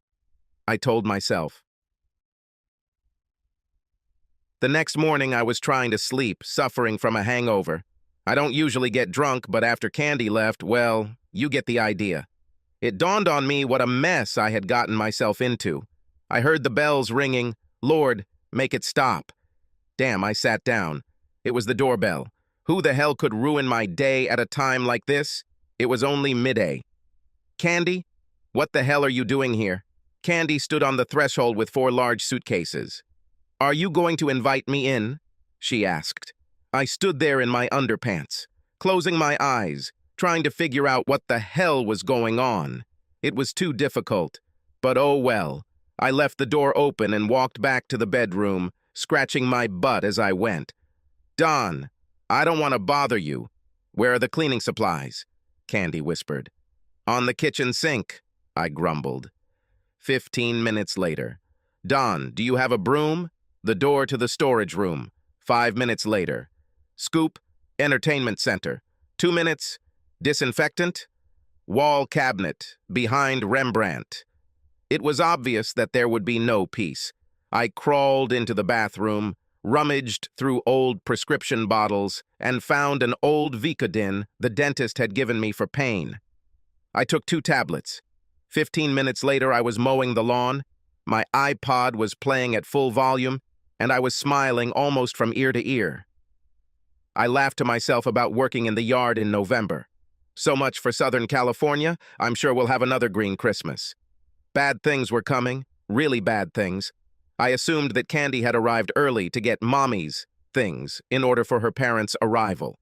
I told myself. The next morning I was trying to sleep, suffering from a hangover. I don't usually get drunk, but after Candy left, well, you get the idea. It dawned on me what a mess I had gotten myself into. I heard the bells ringing. Lord, make it stop. Damn, I sat down. It was the doorbell. Who the hell could ruin my day at a time like this? It was only midday. Candy? What the hell are you doing here? Candy stood on the threshold with 4 large suitcases. Are you going to invite me in? She asked. I stood there in my underpants, closing my eyes, trying to figure out what the hell was going on. It was too difficult, but oh well. I left the door open and walked back to the bedroom, scratching my butt as I went. Don, I don't want to bother you. Where are the cleaning supplies? Candy whispered. On the kitchen sink, I grumbled. 15 minutes later. Don, do you have a broom? The door to the storage room. 5 minutes later. Scoop, entertainment center. 2 minutes. Disinfectant. Wall cabinet, behind Rembrandt. It was obvious that there would be no peace. I crawled into the bathroom, rummaged through old prescription bottles, and found an old Vicodin the dentist had given me for pain. I took 2 tablets. 15 minutes later, I was mowing the lawn. My iPod was playing at full volume, and I was smiling almost from ear to ear. I laughed to myself about working in the yard in November. So much for Southern California. I'm sure we'll have another green Christmas. Bad things were coming, really bad things. I assumed that Candy had arrived early to get Mommy's things in order for her parents' arrival.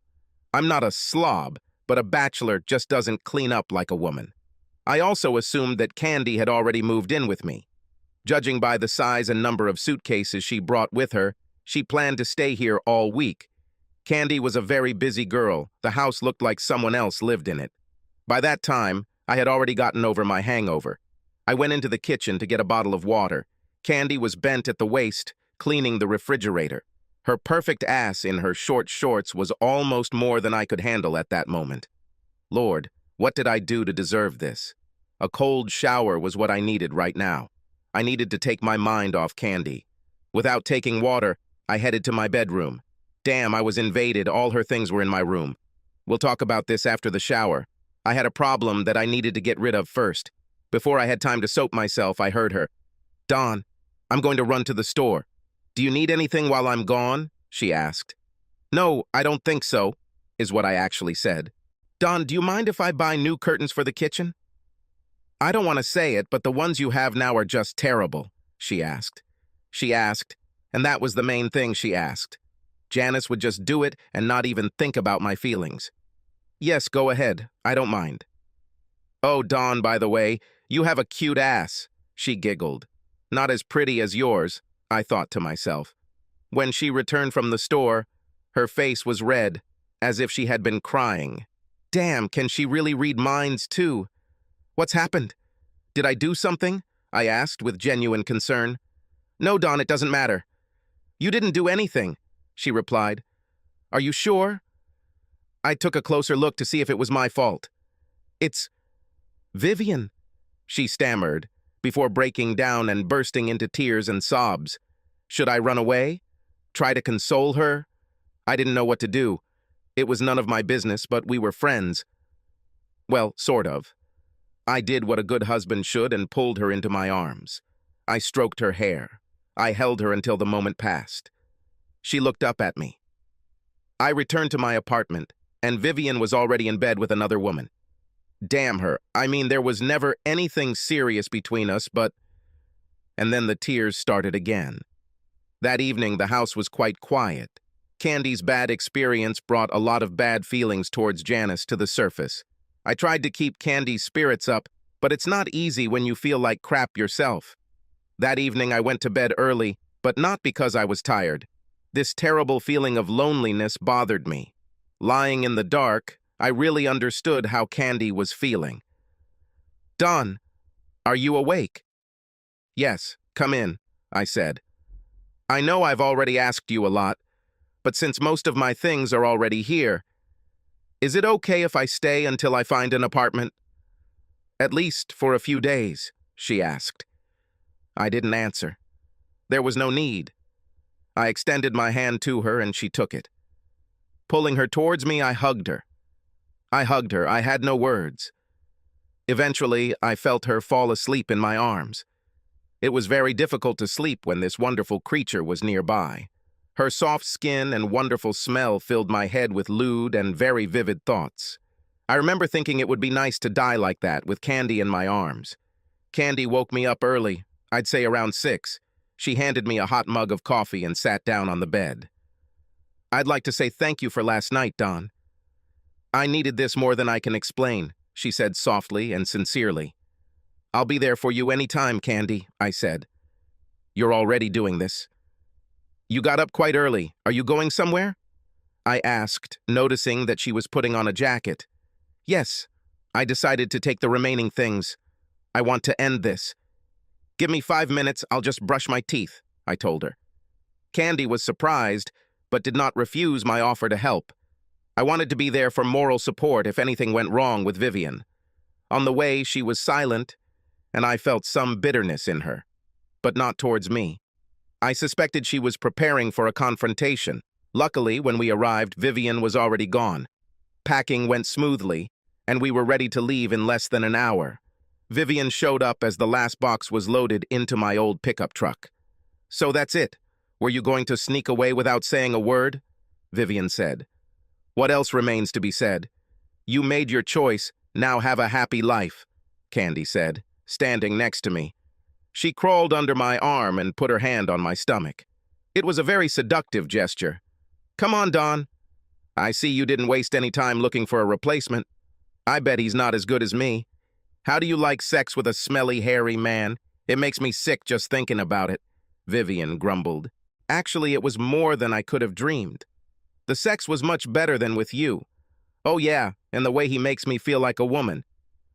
I'm not a slob, but a bachelor just doesn't clean up like a woman. I also assumed that Candy had already moved in with me. Judging by the size and number of suitcases she brought with her, she planned to stay here all week. Candy was a very busy girl. The house looked like someone else lived in it. By that time, I had already gotten over my hangover. I went into the kitchen to get a bottle of water. Candy was bent at the waist, cleaning the refrigerator. Her perfect ass in her short shorts was almost more than I could handle at that moment. Lord, what did I do to deserve this? A cold shower was what I needed right now. I needed to take my mind off Candy. Without taking water, I headed to my bedroom. Damn, I was invaded. All her things were in my room. We'll talk about this after the shower. I had a problem that I needed to get rid of first. Before I had time to soap myself, I heard her. Don, I'm going to run to the store. Do you need anything while I'm gone? She asked. No, I don't think so, is what I actually said. Don, do you mind if I buy new curtains for the kitchen? I don't want to say it, but the ones you have now are just terrible, she asked. She asked, and that was the main thing she asked. Janice would just do it and not even think about my feelings. Yes, go ahead. I don't mind. Oh, Dawn, by the way, you have a cute ass, she giggled. Not as pretty as yours, I thought to myself. When she returned from the store, her face was red, as if she had been crying. Damn, can she really read minds too? What's happened? Did I do something? I asked with genuine concern. No, Dawn, it doesn't matter. You didn't do anything, she replied. Are you sure? I took a closer look to see if it was my fault. It's Vivian, she stammered, before breaking down and bursting into tears and sobs. Should I run away? Try to console her? I didn't know what to do. It was none of my business, but we were friends. Well, sort of. I did what a good husband should and pulled her into my arms. I stroked her hair. I held her until the moment passed. She looked up at me. I returned to my apartment, and Vivian was already in bed with another woman. Damn her. I mean, there was never anything serious between us, but... And then the tears started again. That evening, the house was quite quiet. Candy's bad experience brought a lot of bad feelings towards Janice to the surface. I tried to keep Candy's spirits up, but it's not easy when you feel like crap yourself. That evening, I went to bed early, but not because I was tired. This terrible feeling of loneliness bothered me. Lying in the dark, I really understood how Candy was feeling. Dawn, are you awake? Yes, come in, I said. I know I've already asked you a lot, but since most of my things are already here, is it okay if I stay until I find an apartment? At least for a few days, she asked. I didn't answer. There was no need. I extended my hand to her and she took it. Pulling her towards me, I hugged her. I had no words. Eventually, I felt her fall asleep in my arms. It was very difficult to sleep when this wonderful creature was nearby. Her soft skin and wonderful smell filled my head with lewd and very vivid thoughts. I remember thinking it would be nice to die like that, with Candy in my arms. Candy woke me up early, I'd say around 6. She handed me a hot mug of coffee and sat down on the bed. I'd like to say thank you for last night, Dawn. I needed this more than I can explain, she said softly and sincerely. I'll be there for you any time, Candy, I said. You're already doing this. You got up quite early. Are you going somewhere? I asked, noticing that she was putting on a jacket. Yes, I decided to take the remaining things. I want to end this. Give me 5 minutes, I'll just brush my teeth, I told her. Candy was surprised, but did not refuse my offer to help. I wanted to be there for moral support if anything went wrong with Vivian. On the way, she was silent, and I felt some bitterness in her, but not towards me. I suspected she was preparing for a confrontation. Luckily, when we arrived, Vivian was already gone. Packing went smoothly, and we were ready to leave in less than an hour. Vivian showed up as the last box was loaded into my old pickup truck. So that's it. Were you going to sneak away without saying a word? Vivian said. What else remains to be said? You made your choice, now have a happy life, Candy said, standing next to me. She crawled under my arm and put her hand on my stomach. It was a very seductive gesture. Come on, Dawn. I see you didn't waste any time looking for a replacement. I bet he's not as good as me. How do you like sex with a smelly, hairy man? It makes me sick just thinking about it, Vivian grumbled. Actually, it was more than I could have dreamed. The sex was much better than with you. Oh yeah, and the way he makes me feel like a woman.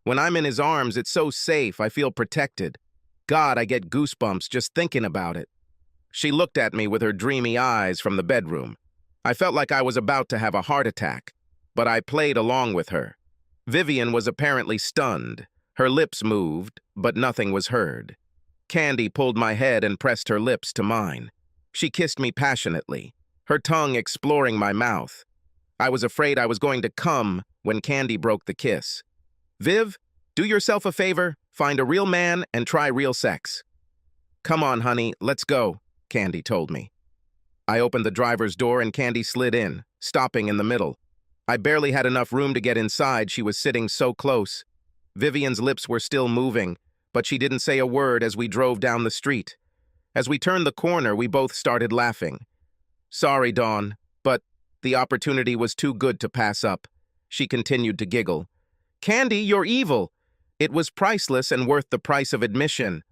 When I'm in his arms, it's so safe, I feel protected. God, I get goosebumps just thinking about it. She looked at me with her dreamy eyes from the bedroom. I felt like I was about to have a heart attack, but I played along with her. Vivian was apparently stunned. Her lips moved, but nothing was heard. Candy pulled my head and pressed her lips to mine. She kissed me passionately, her tongue exploring my mouth. I was afraid I was going to come when Candy broke the kiss. Viv, do yourself a favor, find a real man and try real sex. Come on, honey, let's go, Candy told me. I opened the driver's door and Candy slid in, stopping in the middle. I barely had enough room to get inside, she was sitting so close. Vivian's lips were still moving, but she didn't say a word as we drove down the street. As we turned the corner, we both started laughing. Sorry, Dawn, but the opportunity was too good to pass up. She continued to giggle. Candy, you're evil. It was priceless and worth the price of admission.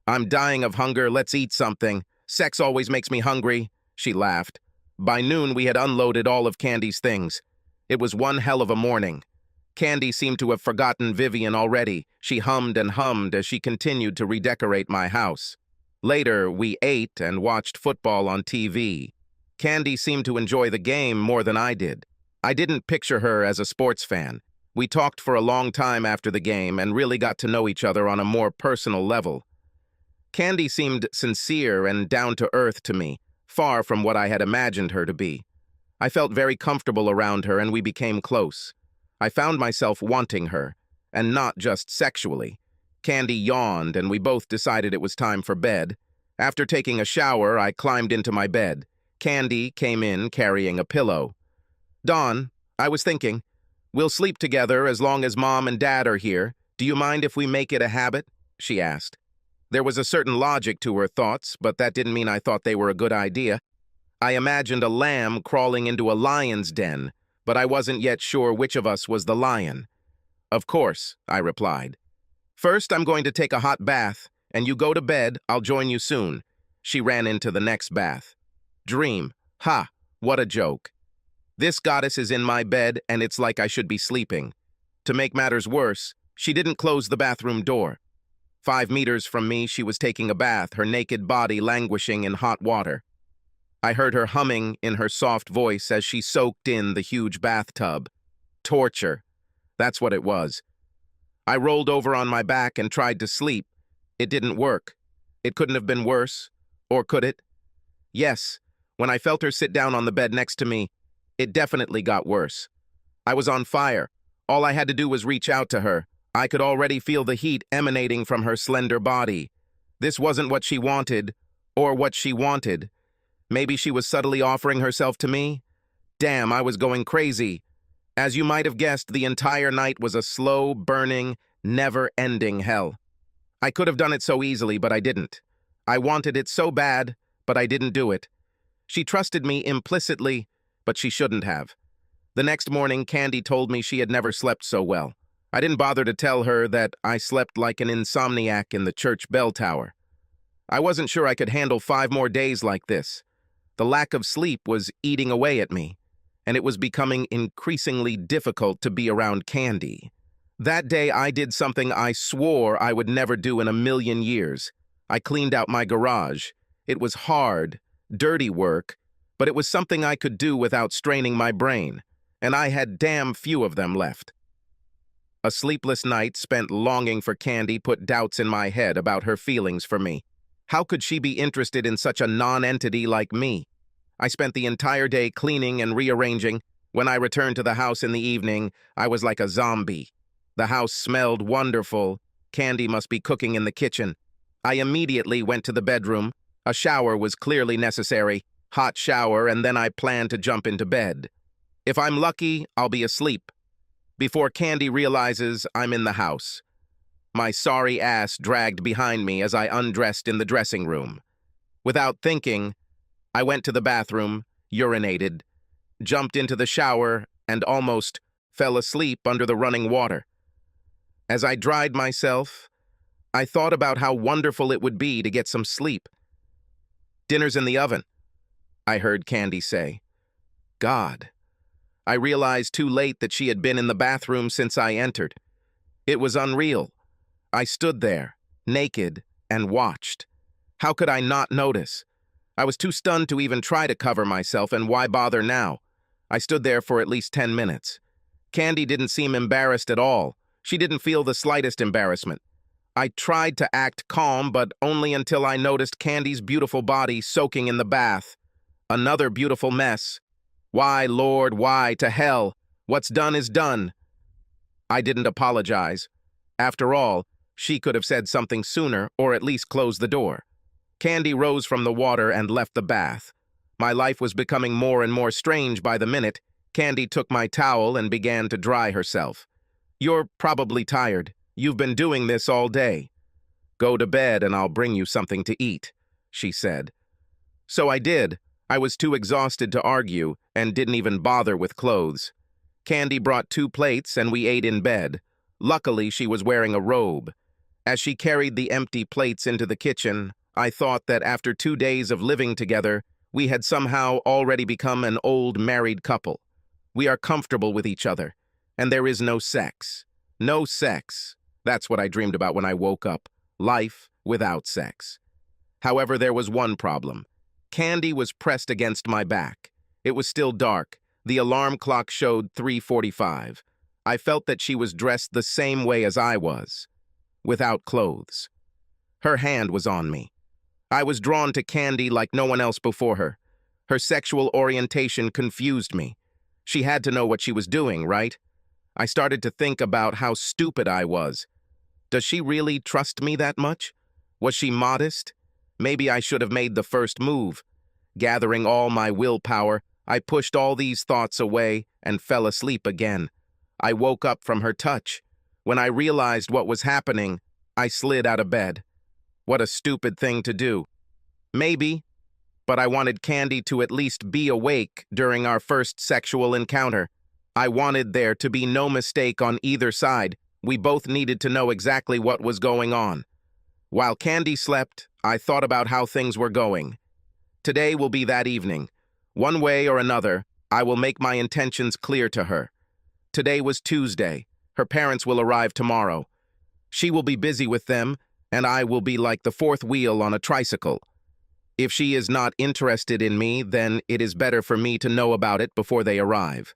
I'm dying of hunger, let's eat something. Sex always makes me hungry, she laughed. By noon, we had unloaded all of Candy's things. It was one hell of a morning. Candy seemed to have forgotten Vivian already. She hummed and hummed as she continued to redecorate my house. Later, we ate and watched football on TV. Candy seemed to enjoy the game more than I did. I didn't picture her as a sports fan. We talked for a long time after the game and really got to know each other on a more personal level. Candy seemed sincere and down-to-earth to me, far from what I had imagined her to be. I felt very comfortable around her and we became close. I found myself wanting her, and not just sexually. Candy yawned and we both decided it was time for bed. After taking a shower, I climbed into my bed. Candy came in carrying a pillow. "Dawn, I was thinking, we'll sleep together as long as Mom and Dad are here. Do you mind if we make it a habit?" she asked. There was a certain logic to her thoughts, but that didn't mean I thought they were a good idea. I imagined a lamb crawling into a lion's den, but I wasn't yet sure which of us was the lion. "Of course," I replied. "First, I'm going to take a hot bath, and you go to bed, I'll join you soon." She ran into the next bath. Dream. Ha, what a joke. This goddess is in my bed, and it's like I should be sleeping. To make matters worse, she didn't close the bathroom door. 5 meters from me, she was taking a bath, her naked body languishing in hot water. I heard her humming in her soft voice as she soaked in the huge bathtub. Torture. That's what it was. I rolled over on my back and tried to sleep. It didn't work. It couldn't have been worse. Or could it? Yes, when I felt her sit down on the bed next to me, it definitely got worse. I was on fire. All I had to do was reach out to her. I could already feel the heat emanating from her slender body. This wasn't what she wanted, or what she wanted. Maybe she was subtly offering herself to me? Damn, I was going crazy. As you might have guessed, the entire night was a slow, burning, never-ending hell. I could have done it so easily, but I didn't. I wanted it so bad, but I didn't do it. She trusted me implicitly, but she shouldn't have. The next morning, Candy told me she had never slept so well. I didn't bother to tell her that I slept like an insomniac in the church bell tower. I wasn't sure I could handle 5 more days like this. The lack of sleep was eating away at me, and it was becoming increasingly difficult to be around Candy. That day, I did something I swore I would never do in a million years. I cleaned out my garage. It was hard, dirty work, but it was something I could do without straining my brain, and I had damn few of them left. A sleepless night spent longing for Candy put doubts in my head about her feelings for me. How could she be interested in such a non-entity like me? I spent the entire day cleaning and rearranging. When I returned to the house in the evening, I was like a zombie. The house smelled wonderful. Candy must be cooking in the kitchen. I immediately went to the bedroom. A shower was clearly necessary. Hot shower, and then I planned to jump into bed. If I'm lucky, I'll be asleep before Candy realizes I'm in the house. My sorry ass dragged behind me as I undressed in the dressing room. Without thinking, I went to the bathroom, urinated, jumped into the shower, and almost fell asleep under the running water. As I dried myself, I thought about how wonderful it would be to get some sleep. "Dinner's in the oven," I heard Candy say. God. I realized too late that she had been in the bathroom since I entered. It was unreal. I stood there, naked, and watched. How could I not notice? I was too stunned to even try to cover myself, and why bother now? I stood there for at least 10 minutes. Candy didn't seem embarrassed at all. She didn't feel the slightest embarrassment. I tried to act calm, but only until I noticed Candy's beautiful body soaking in the bath. Another beautiful mess. Why, Lord, why? To hell. What's done is done. I didn't apologize. After all, she could have said something sooner, or at least closed the door. Candy rose from the water and left the bath. My life was becoming more and more strange by the minute. Candy took my towel and began to dry herself. "You're probably tired. You've been doing this all day. Go to bed and I'll bring you something to eat," she said. So I did. I was too exhausted to argue and didn't even bother with clothes. Candy brought 2 plates and we ate in bed. Luckily, she was wearing a robe. As she carried the empty plates into the kitchen, I thought that after 2 days of living together, we had somehow already become an old married couple. We are comfortable with each other. And there is no sex. No sex. That's what I dreamed about when I woke up. Life without sex. However, there was one problem. Candy was pressed against my back. It was still dark. The alarm clock showed 3:45. I felt that she was dressed the same way as I was, without clothes. Her hand was on me. I was drawn to Candy like no one else before her. Her sexual orientation confused me. She had to know what she was doing, right? I started to think about how stupid I was. Does she really trust me that much? Was she modest? Maybe I should have made the first move. Gathering all my willpower, I pushed all these thoughts away and fell asleep again. I woke up from her touch. When I realized what was happening, I slid out of bed. What a stupid thing to do. Maybe, but I wanted Candy to at least be awake during our first sexual encounter. I wanted there to be no mistake on either side. We both needed to know exactly what was going on. While Candy slept, I thought about how things were going. Today will be that evening. One way or another, I will make my intentions clear to her. Today was Tuesday. Her parents will arrive tomorrow. She will be busy with them, and I will be like the fourth wheel on a tricycle. If she is not interested in me, then it is better for me to know about it before they arrive.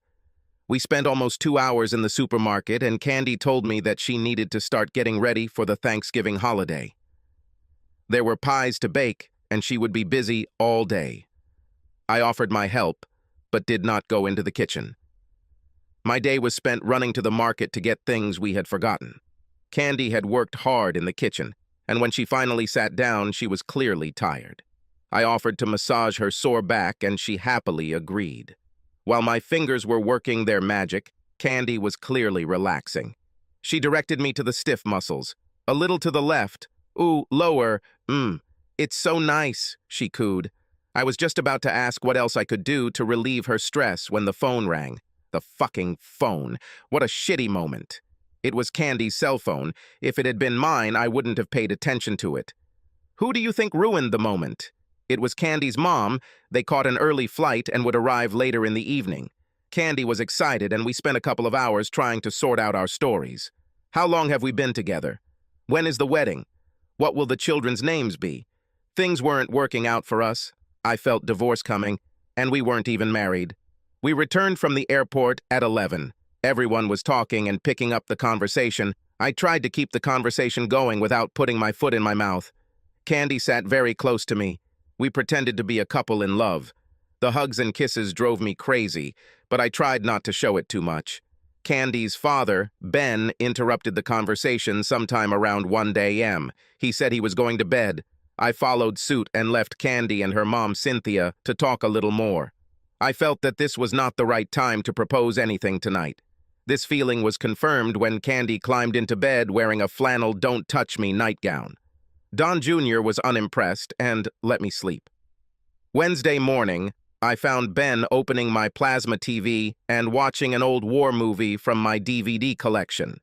We spent almost 2 hours in the supermarket, and Candy told me that she needed to start getting ready for the Thanksgiving holiday. There were pies to bake, and she would be busy all day. I offered my help, but did not go into the kitchen. My day was spent running to the market to get things we had forgotten. Candy had worked hard in the kitchen, and when she finally sat down, she was clearly tired. I offered to massage her sore back, and she happily agreed. While my fingers were working their magic, Candy was clearly relaxing. She directed me to the stiff muscles. A little to the left. Ooh, lower. It's so nice, she cooed. I was just about to ask what else I could do to relieve her stress when the phone rang. The fucking phone. What a shitty moment. It was Candy's cell phone. If it had been mine, I wouldn't have paid attention to it. Who do you think ruined the moment? It was Candy's mom. They caught an early flight and would arrive later in the evening. Candy was excited, and we spent a couple of hours trying to sort out our stories. How long have we been together? When is the wedding? What will the children's names be? Things weren't working out for us. I felt divorce coming, and we weren't even married. We returned from the airport at 11. Everyone was talking and picking up the conversation. I tried to keep the conversation going without putting my foot in my mouth. Candy sat very close to me. We pretended to be a couple in love. The hugs and kisses drove me crazy, but I tried not to show it too much. Candy's father, Ben, interrupted the conversation sometime around 1 a.m. He said he was going to bed. I followed suit and left Candy and her mom, Cynthia, to talk a little more. I felt that this was not the right time to propose anything tonight. This feeling was confirmed when Candy climbed into bed wearing a flannel "Don't Touch Me" nightgown. Don Jr. was unimpressed and let me sleep. Wednesday morning, I found Ben opening my plasma TV and watching an old war movie from my DVD collection.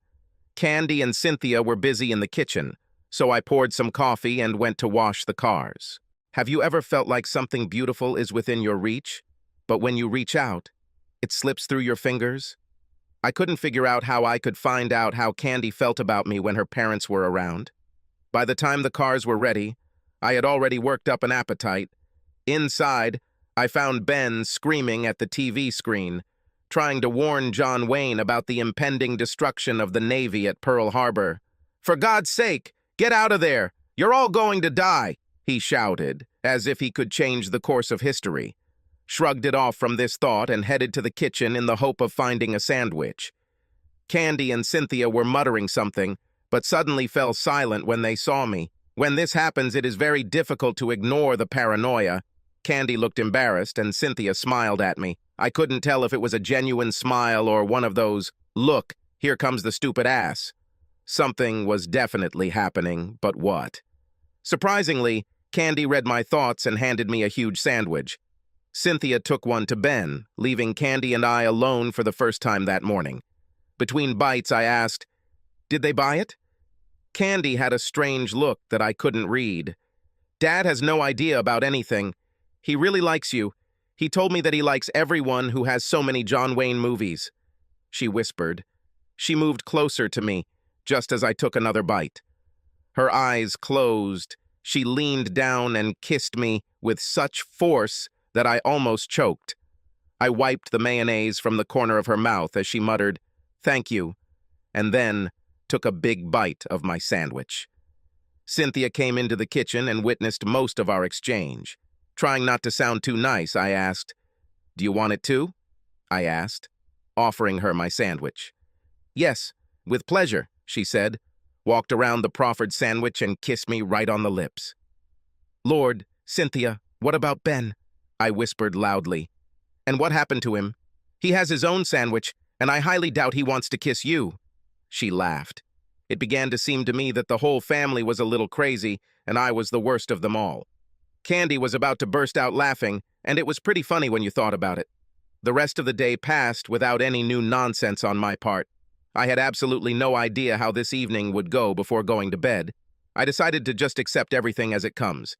Candy and Cynthia were busy in the kitchen, so I poured some coffee and went to wash the cars. Have you ever felt like something beautiful is within your reach, but when you reach out, it slips through your fingers? I couldn't figure out how I could find out how Candy felt about me when her parents were around. By the time the cars were ready, I had already worked up an appetite. Inside, I found Ben screaming at the TV screen, trying to warn John Wayne about the impending destruction of the Navy at Pearl Harbor. "For God's sake, get out of there! You're all going to die!" he shouted, as if he could change the course of history. Shrugged it off from this thought and headed to the kitchen in the hope of finding a sandwich. Candy and Cynthia were muttering something, but suddenly fell silent when they saw me. When this happens, it is very difficult to ignore the paranoia. Candy looked embarrassed, and Cynthia smiled at me. I couldn't tell if it was a genuine smile or one of those, "Look, here comes the stupid ass." Something was definitely happening, but what? Surprisingly, Candy read my thoughts and handed me a huge sandwich. Cynthia took one to Ben, leaving Candy and I alone for the first time that morning. Between bites, I asked, "Did they buy it?" Candy had a strange look that I couldn't read. "Dad has no idea about anything. He really likes you. He told me that he likes everyone who has so many John Wayne movies." she whispered. She moved closer to me, just as I took another bite. Her eyes closed. She leaned down and kissed me with such force that I almost choked. I wiped the mayonnaise from the corner of her mouth as she muttered, "Thank you," and then took a big bite of my sandwich. Cynthia came into the kitchen and witnessed most of our exchange. Trying not to sound too nice, I asked, "Do you want it too?" I asked, offering her my sandwich. "Yes, with pleasure," she said, walked around the proffered sandwich and kissed me right on the lips. "Lord, Cynthia, what about Ben?" I whispered loudly. "And what happened to him? He has his own sandwich, and I highly doubt he wants to kiss you." She laughed. It began to seem to me that the whole family was a little crazy, and I was the worst of them all. Candy was about to burst out laughing, and it was pretty funny when you thought about it. The rest of the day passed without any new nonsense on my part. I had absolutely no idea how this evening would go before going to bed. I decided to just accept everything as it comes.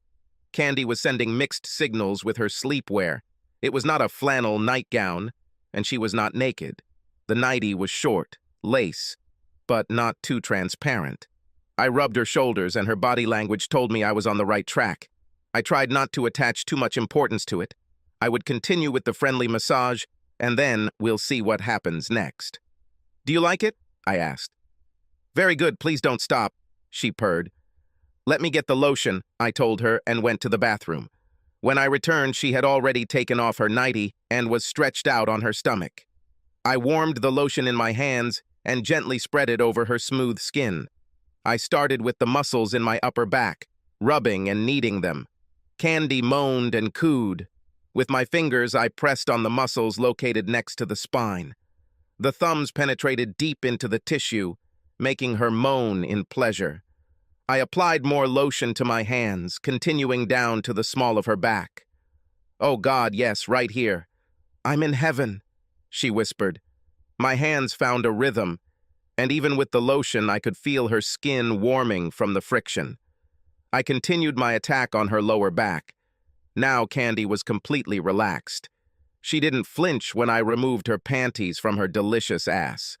Candy was sending mixed signals with her sleepwear. It was not a flannel nightgown, and she was not naked. The nightie was short, lace, but not too transparent. I rubbed her shoulders, and her body language told me I was on the right track. I tried not to attach too much importance to it. I would continue with the friendly massage, and then we'll see what happens next. "Do you like it?" I asked. "Very good, please don't stop," she purred. "Let me get the lotion," I told her, and went to the bathroom. When I returned, she had already taken off her nightie and was stretched out on her stomach. I warmed the lotion in my hands and gently spread it over her smooth skin. I started with the muscles in my upper back, rubbing and kneading them. Candy moaned and cooed. With my fingers, I pressed on the muscles located next to the spine. The thumbs penetrated deep into the tissue, making her moan in pleasure. I applied more lotion to my hands, continuing down to the small of her back. "Oh God, yes, right here. I'm in heaven," she whispered. My hands found a rhythm, and even with the lotion, I could feel her skin warming from the friction. I continued my attack on her lower back. Now Candy was completely relaxed. She didn't flinch when I removed her panties from her delicious ass.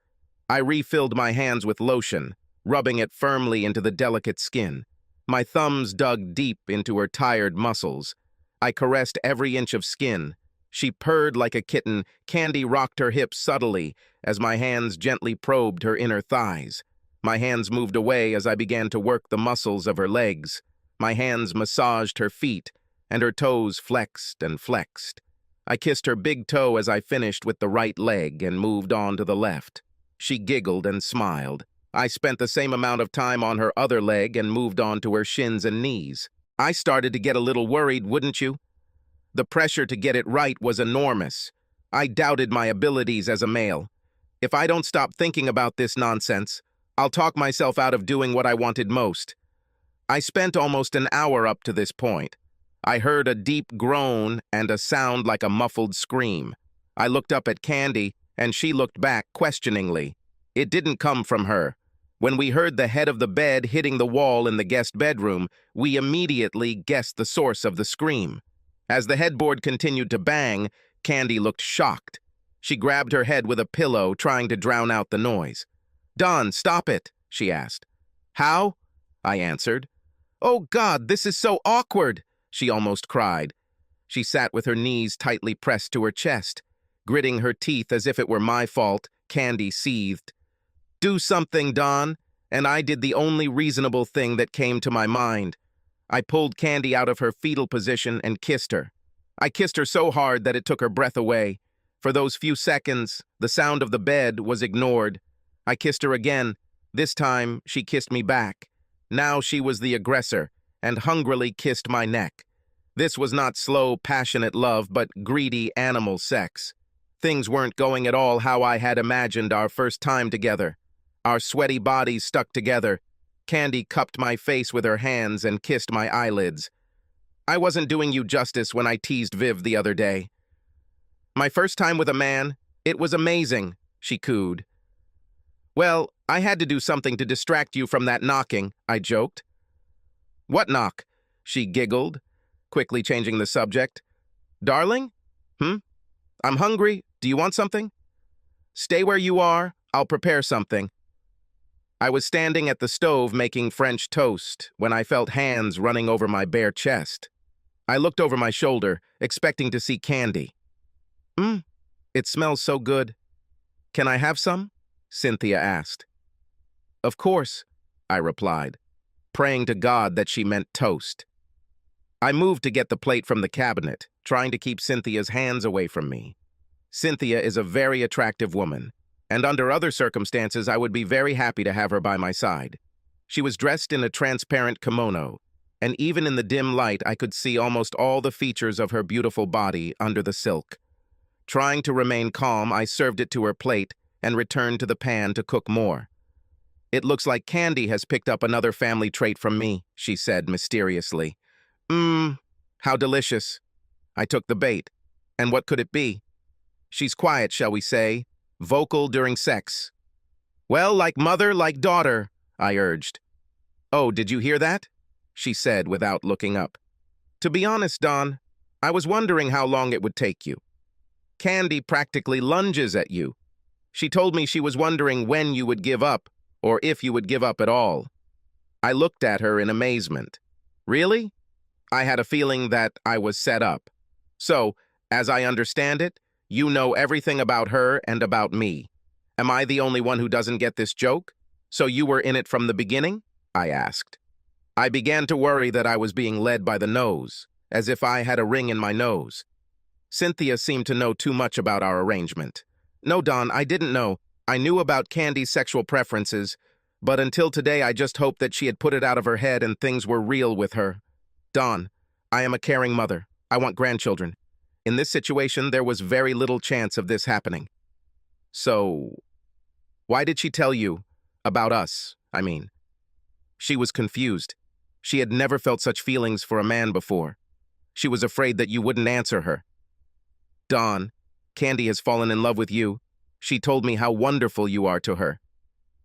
I refilled my hands with lotion, rubbing it firmly into the delicate skin. My thumbs dug deep into her tired muscles. I caressed every inch of skin. She purred like a kitten. Candy rocked her hips subtly as my hands gently probed her inner thighs. My hands moved away as I began to work the muscles of her legs. My hands massaged her feet, and her toes flexed and flexed. I kissed her big toe as I finished with the right leg and moved on to the left. She giggled and smiled. I spent the same amount of time on her other leg and moved on to her shins and knees. I started to get a little worried, wouldn't you? The pressure to get it right was enormous. I doubted my abilities as a male. If I don't stop thinking about this nonsense, I'll talk myself out of doing what I wanted most. I spent almost an hour up to this point. I heard a deep groan and a sound like a muffled scream. I looked up at Candy, and she looked back questioningly. It didn't come from her. When we heard the head of the bed hitting the wall in the guest bedroom, we immediately guessed the source of the scream. As the headboard continued to bang, Candy looked shocked. She grabbed her head with a pillow, trying to drown out the noise. "Don, stop it," she asked. "How?" I answered. "Oh God, this is so awkward," she almost cried. She sat with her knees tightly pressed to her chest. Gritting her teeth as if it were my fault, Candy seethed. "Do something, Don," and I did the only reasonable thing that came to my mind. I pulled Candy out of her fetal position and kissed her. I kissed her so hard that it took her breath away. For those few seconds, the sound of the bed was ignored. I kissed her again. This time, she kissed me back. Now she was the aggressor, and hungrily kissed my neck. This was not slow, passionate love, but greedy animal sex. Things weren't going at all how I had imagined our first time together. Our sweaty bodies stuck together. Candy cupped my face with her hands and kissed my eyelids. I wasn't doing you justice when I teased Viv the other day. "My first time with a man, it was amazing," she cooed. "Well, I had to do something to distract you from that knocking," I joked. "What knock?" she giggled, quickly changing the subject. "Darling? I'm hungry. Do you want something?" Stay where you are. I'll prepare something. I was standing at the stove making French toast when I felt hands running over my bare chest. I looked over my shoulder, expecting to see candy. It smells so good. Can I have some? Cynthia asked. Of course, I replied, praying to God that she meant toast. I moved to get the plate from the cabinet, trying to keep Cynthia's hands away from me. Cynthia is a very attractive woman, and under other circumstances I would be very happy to have her by my side. She was dressed in a transparent kimono, and even in the dim light I could see almost all the features of her beautiful body under the silk. Trying to remain calm, I served it to her plate and returned to the pan to cook more. It looks like Candy has picked up another family trait from me, she said mysteriously. How delicious. I took the bait. And what could it be? She's quiet, shall we say, vocal during sex. Well, like mother, like daughter, I urged. Oh, did you hear that? She said without looking up. To be honest, Don, I was wondering how long it would take you. Candy practically lunges at you. She told me she was wondering when you would give up, or if you would give up at all. I looked at her in amazement. Really? I had a feeling that I was set up. So, as I understand it, you know everything about her and about me. Am I the only one who doesn't get this joke? So you were in it from the beginning? I asked. I began to worry that I was being led by the nose, as if I had a ring in my nose. Cynthia seemed to know too much about our arrangement. No, Don, I didn't know. I knew about Candy's sexual preferences, but until today I just hoped that she had put it out of her head and things were real with her. Don, I am a caring mother. I want grandchildren. In this situation, there was very little chance of this happening. So, why did she tell you? About us, I mean. She was confused. She had never felt such feelings for a man before. She was afraid that you wouldn't answer her. Don, Candy has fallen in love with you. She told me how wonderful you are to her.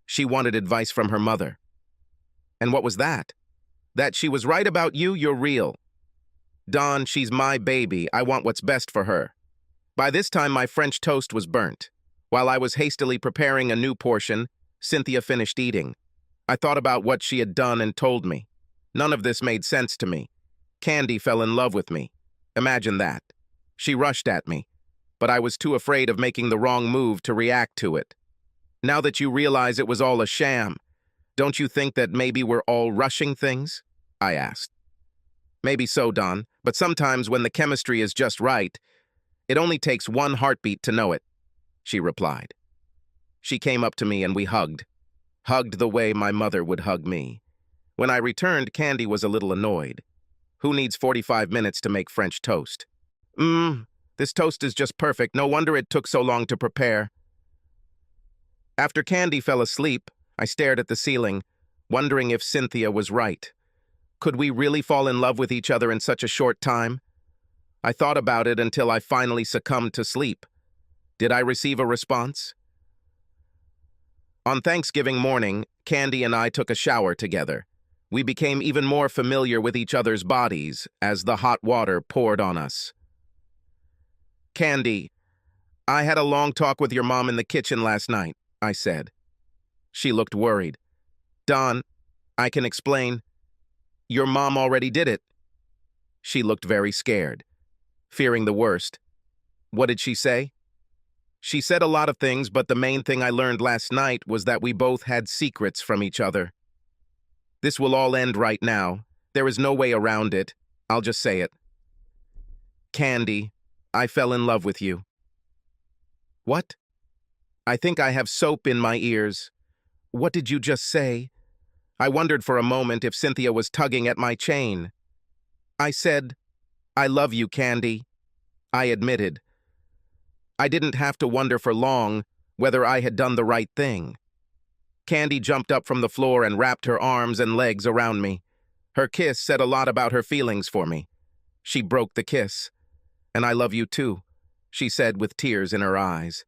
She wanted advice from her mother. And what was that? That she was right about you, you're real. Don, she's my baby. I want what's best for her. By this time, my French toast was burnt. While I was hastily preparing a new portion, Cynthia finished eating. I thought about what she had done and told me. None of this made sense to me. Candy fell in love with me. Imagine that. She rushed at me, but I was too afraid of making the wrong move to react to it. Now that you realize it was all a sham, don't you think that maybe we're all rushing things? I asked. Maybe so, Don, but sometimes when the chemistry is just right, it only takes one heartbeat to know it, she replied. She came up to me and we hugged the way my mother would hug me. When I returned, Candy was a little annoyed. Who needs 45 minutes to make French toast? This toast is just perfect. No wonder it took so long to prepare. After Candy fell asleep, I stared at the ceiling, wondering if Cynthia was right. Could we really fall in love with each other in such a short time? I thought about it until I finally succumbed to sleep. Did I receive a response? On Thanksgiving morning, Candy and I took a shower together. We became even more familiar with each other's bodies as the hot water poured on us. Candy, I had a long talk with your mom in the kitchen last night, I said. She looked worried. Don, I can explain. Your mom already did it. She looked very scared, fearing the worst. What did she say? She said a lot of things, but the main thing I learned last night was that we both had secrets from each other. This will all end right now. There is no way around it. I'll just say it. Candy, I fell in love with you. What? I think I have soap in my ears. What did you just say? I wondered for a moment if Cynthia was tugging at my chain. I said, I love you, Candy. I admitted. I didn't have to wonder for long whether I had done the right thing. Candy jumped up from the floor and wrapped her arms and legs around me. Her kiss said a lot about her feelings for me. She broke the kiss. And I love you too, she said with tears in her eyes.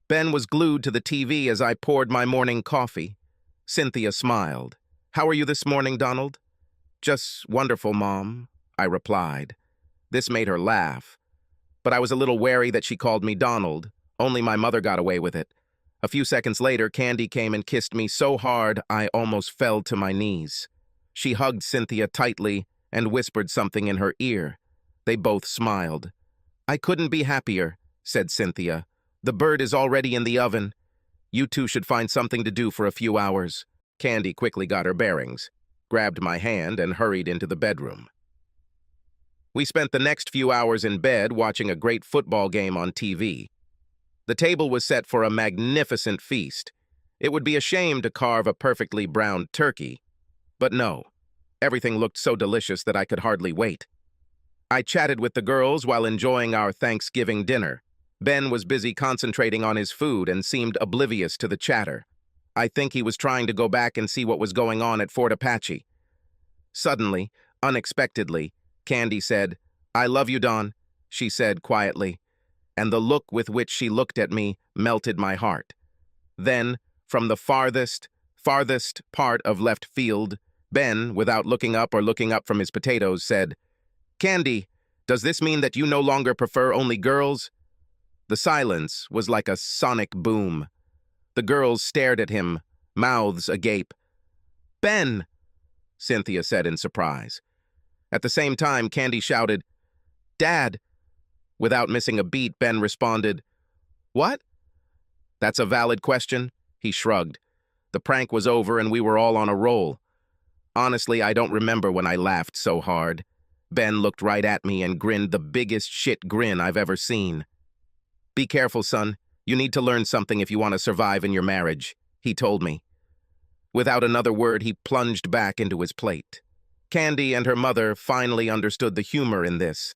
Ben was glued to the TV as I poured my morning coffee. Cynthia smiled. How are you this morning, Donald? Just wonderful, Mom, I replied. This made her laugh. But I was a little wary that she called me Donald, Only my mother got away with it. A few seconds later, Candy came and kissed me so hard I almost fell to my knees. She hugged Cynthia tightly and whispered something in her ear. They both smiled. "I couldn't be happier," said Cynthia. "The bird is already in the oven. You two should find something to do for a few hours." Candy quickly got her bearings, grabbed my hand, and hurried into the bedroom. We spent the next few hours in bed watching a great football game on TV. The table was set for a magnificent feast. It would be a shame to carve a perfectly browned turkey. But no, everything looked so delicious that I could hardly wait. I chatted with the girls while enjoying our Thanksgiving dinner. Ben was busy concentrating on his food and seemed oblivious to the chatter. I think he was trying to go back and see what was going on at Fort Apache. Suddenly, unexpectedly, Candy said, "I love you, Don," she said quietly, and the look with which she looked at me melted my heart. Then, from the farthest part of left field, Ben, without looking up or looking up from his potatoes, said, "Candy, does this mean that you no longer prefer only girls?" The silence was like a sonic boom. The girls stared at him, mouths agape. "Ben!" Cynthia said in surprise. At the same time, Candy shouted, "Dad!" Without missing a beat, Ben responded, "What?" "That's a valid question," he shrugged. The prank was over and we were all on a roll. Honestly, I don't remember when I laughed so hard. Ben looked right at me and grinned the biggest shit grin I've ever seen. "Be careful, son. You need to learn something if you want to survive in your marriage," he told me. Without another word, he plunged back into his plate. Candy and her mother finally understood the humor in this.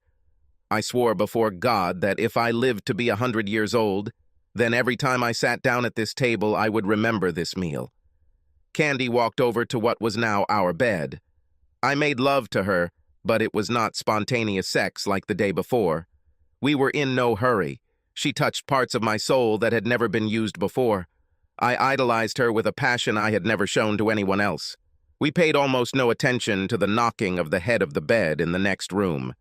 I swore before God that if I lived to be 100 years old, then every time I sat down at this table, I would remember this meal. Candy walked over to what was now our bed. I made love to her, but it was not spontaneous sex like the day before. We were in no hurry. She touched parts of my soul that had never been used before. I idolized her with a passion I had never shown to anyone else. We paid almost no attention to the knocking of the head of the bed in the next room.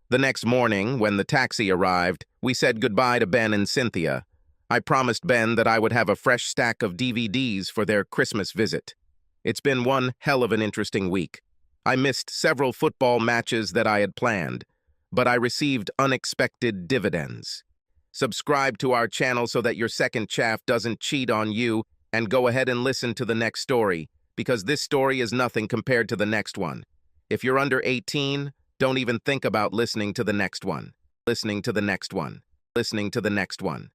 The next morning, when the taxi arrived, we said goodbye to Ben and Cynthia. I promised Ben that I would have a fresh stack of DVDs for their Christmas visit. It's been one hell of an interesting week. I missed several football matches that I had planned, but I received unexpected dividends. Subscribe to our channel so that your second chaff doesn't cheat on you, and go ahead and listen to the next story, because this story is nothing compared to the next one. If you're under 18, don't even think about listening to the next one. Listening to the next one.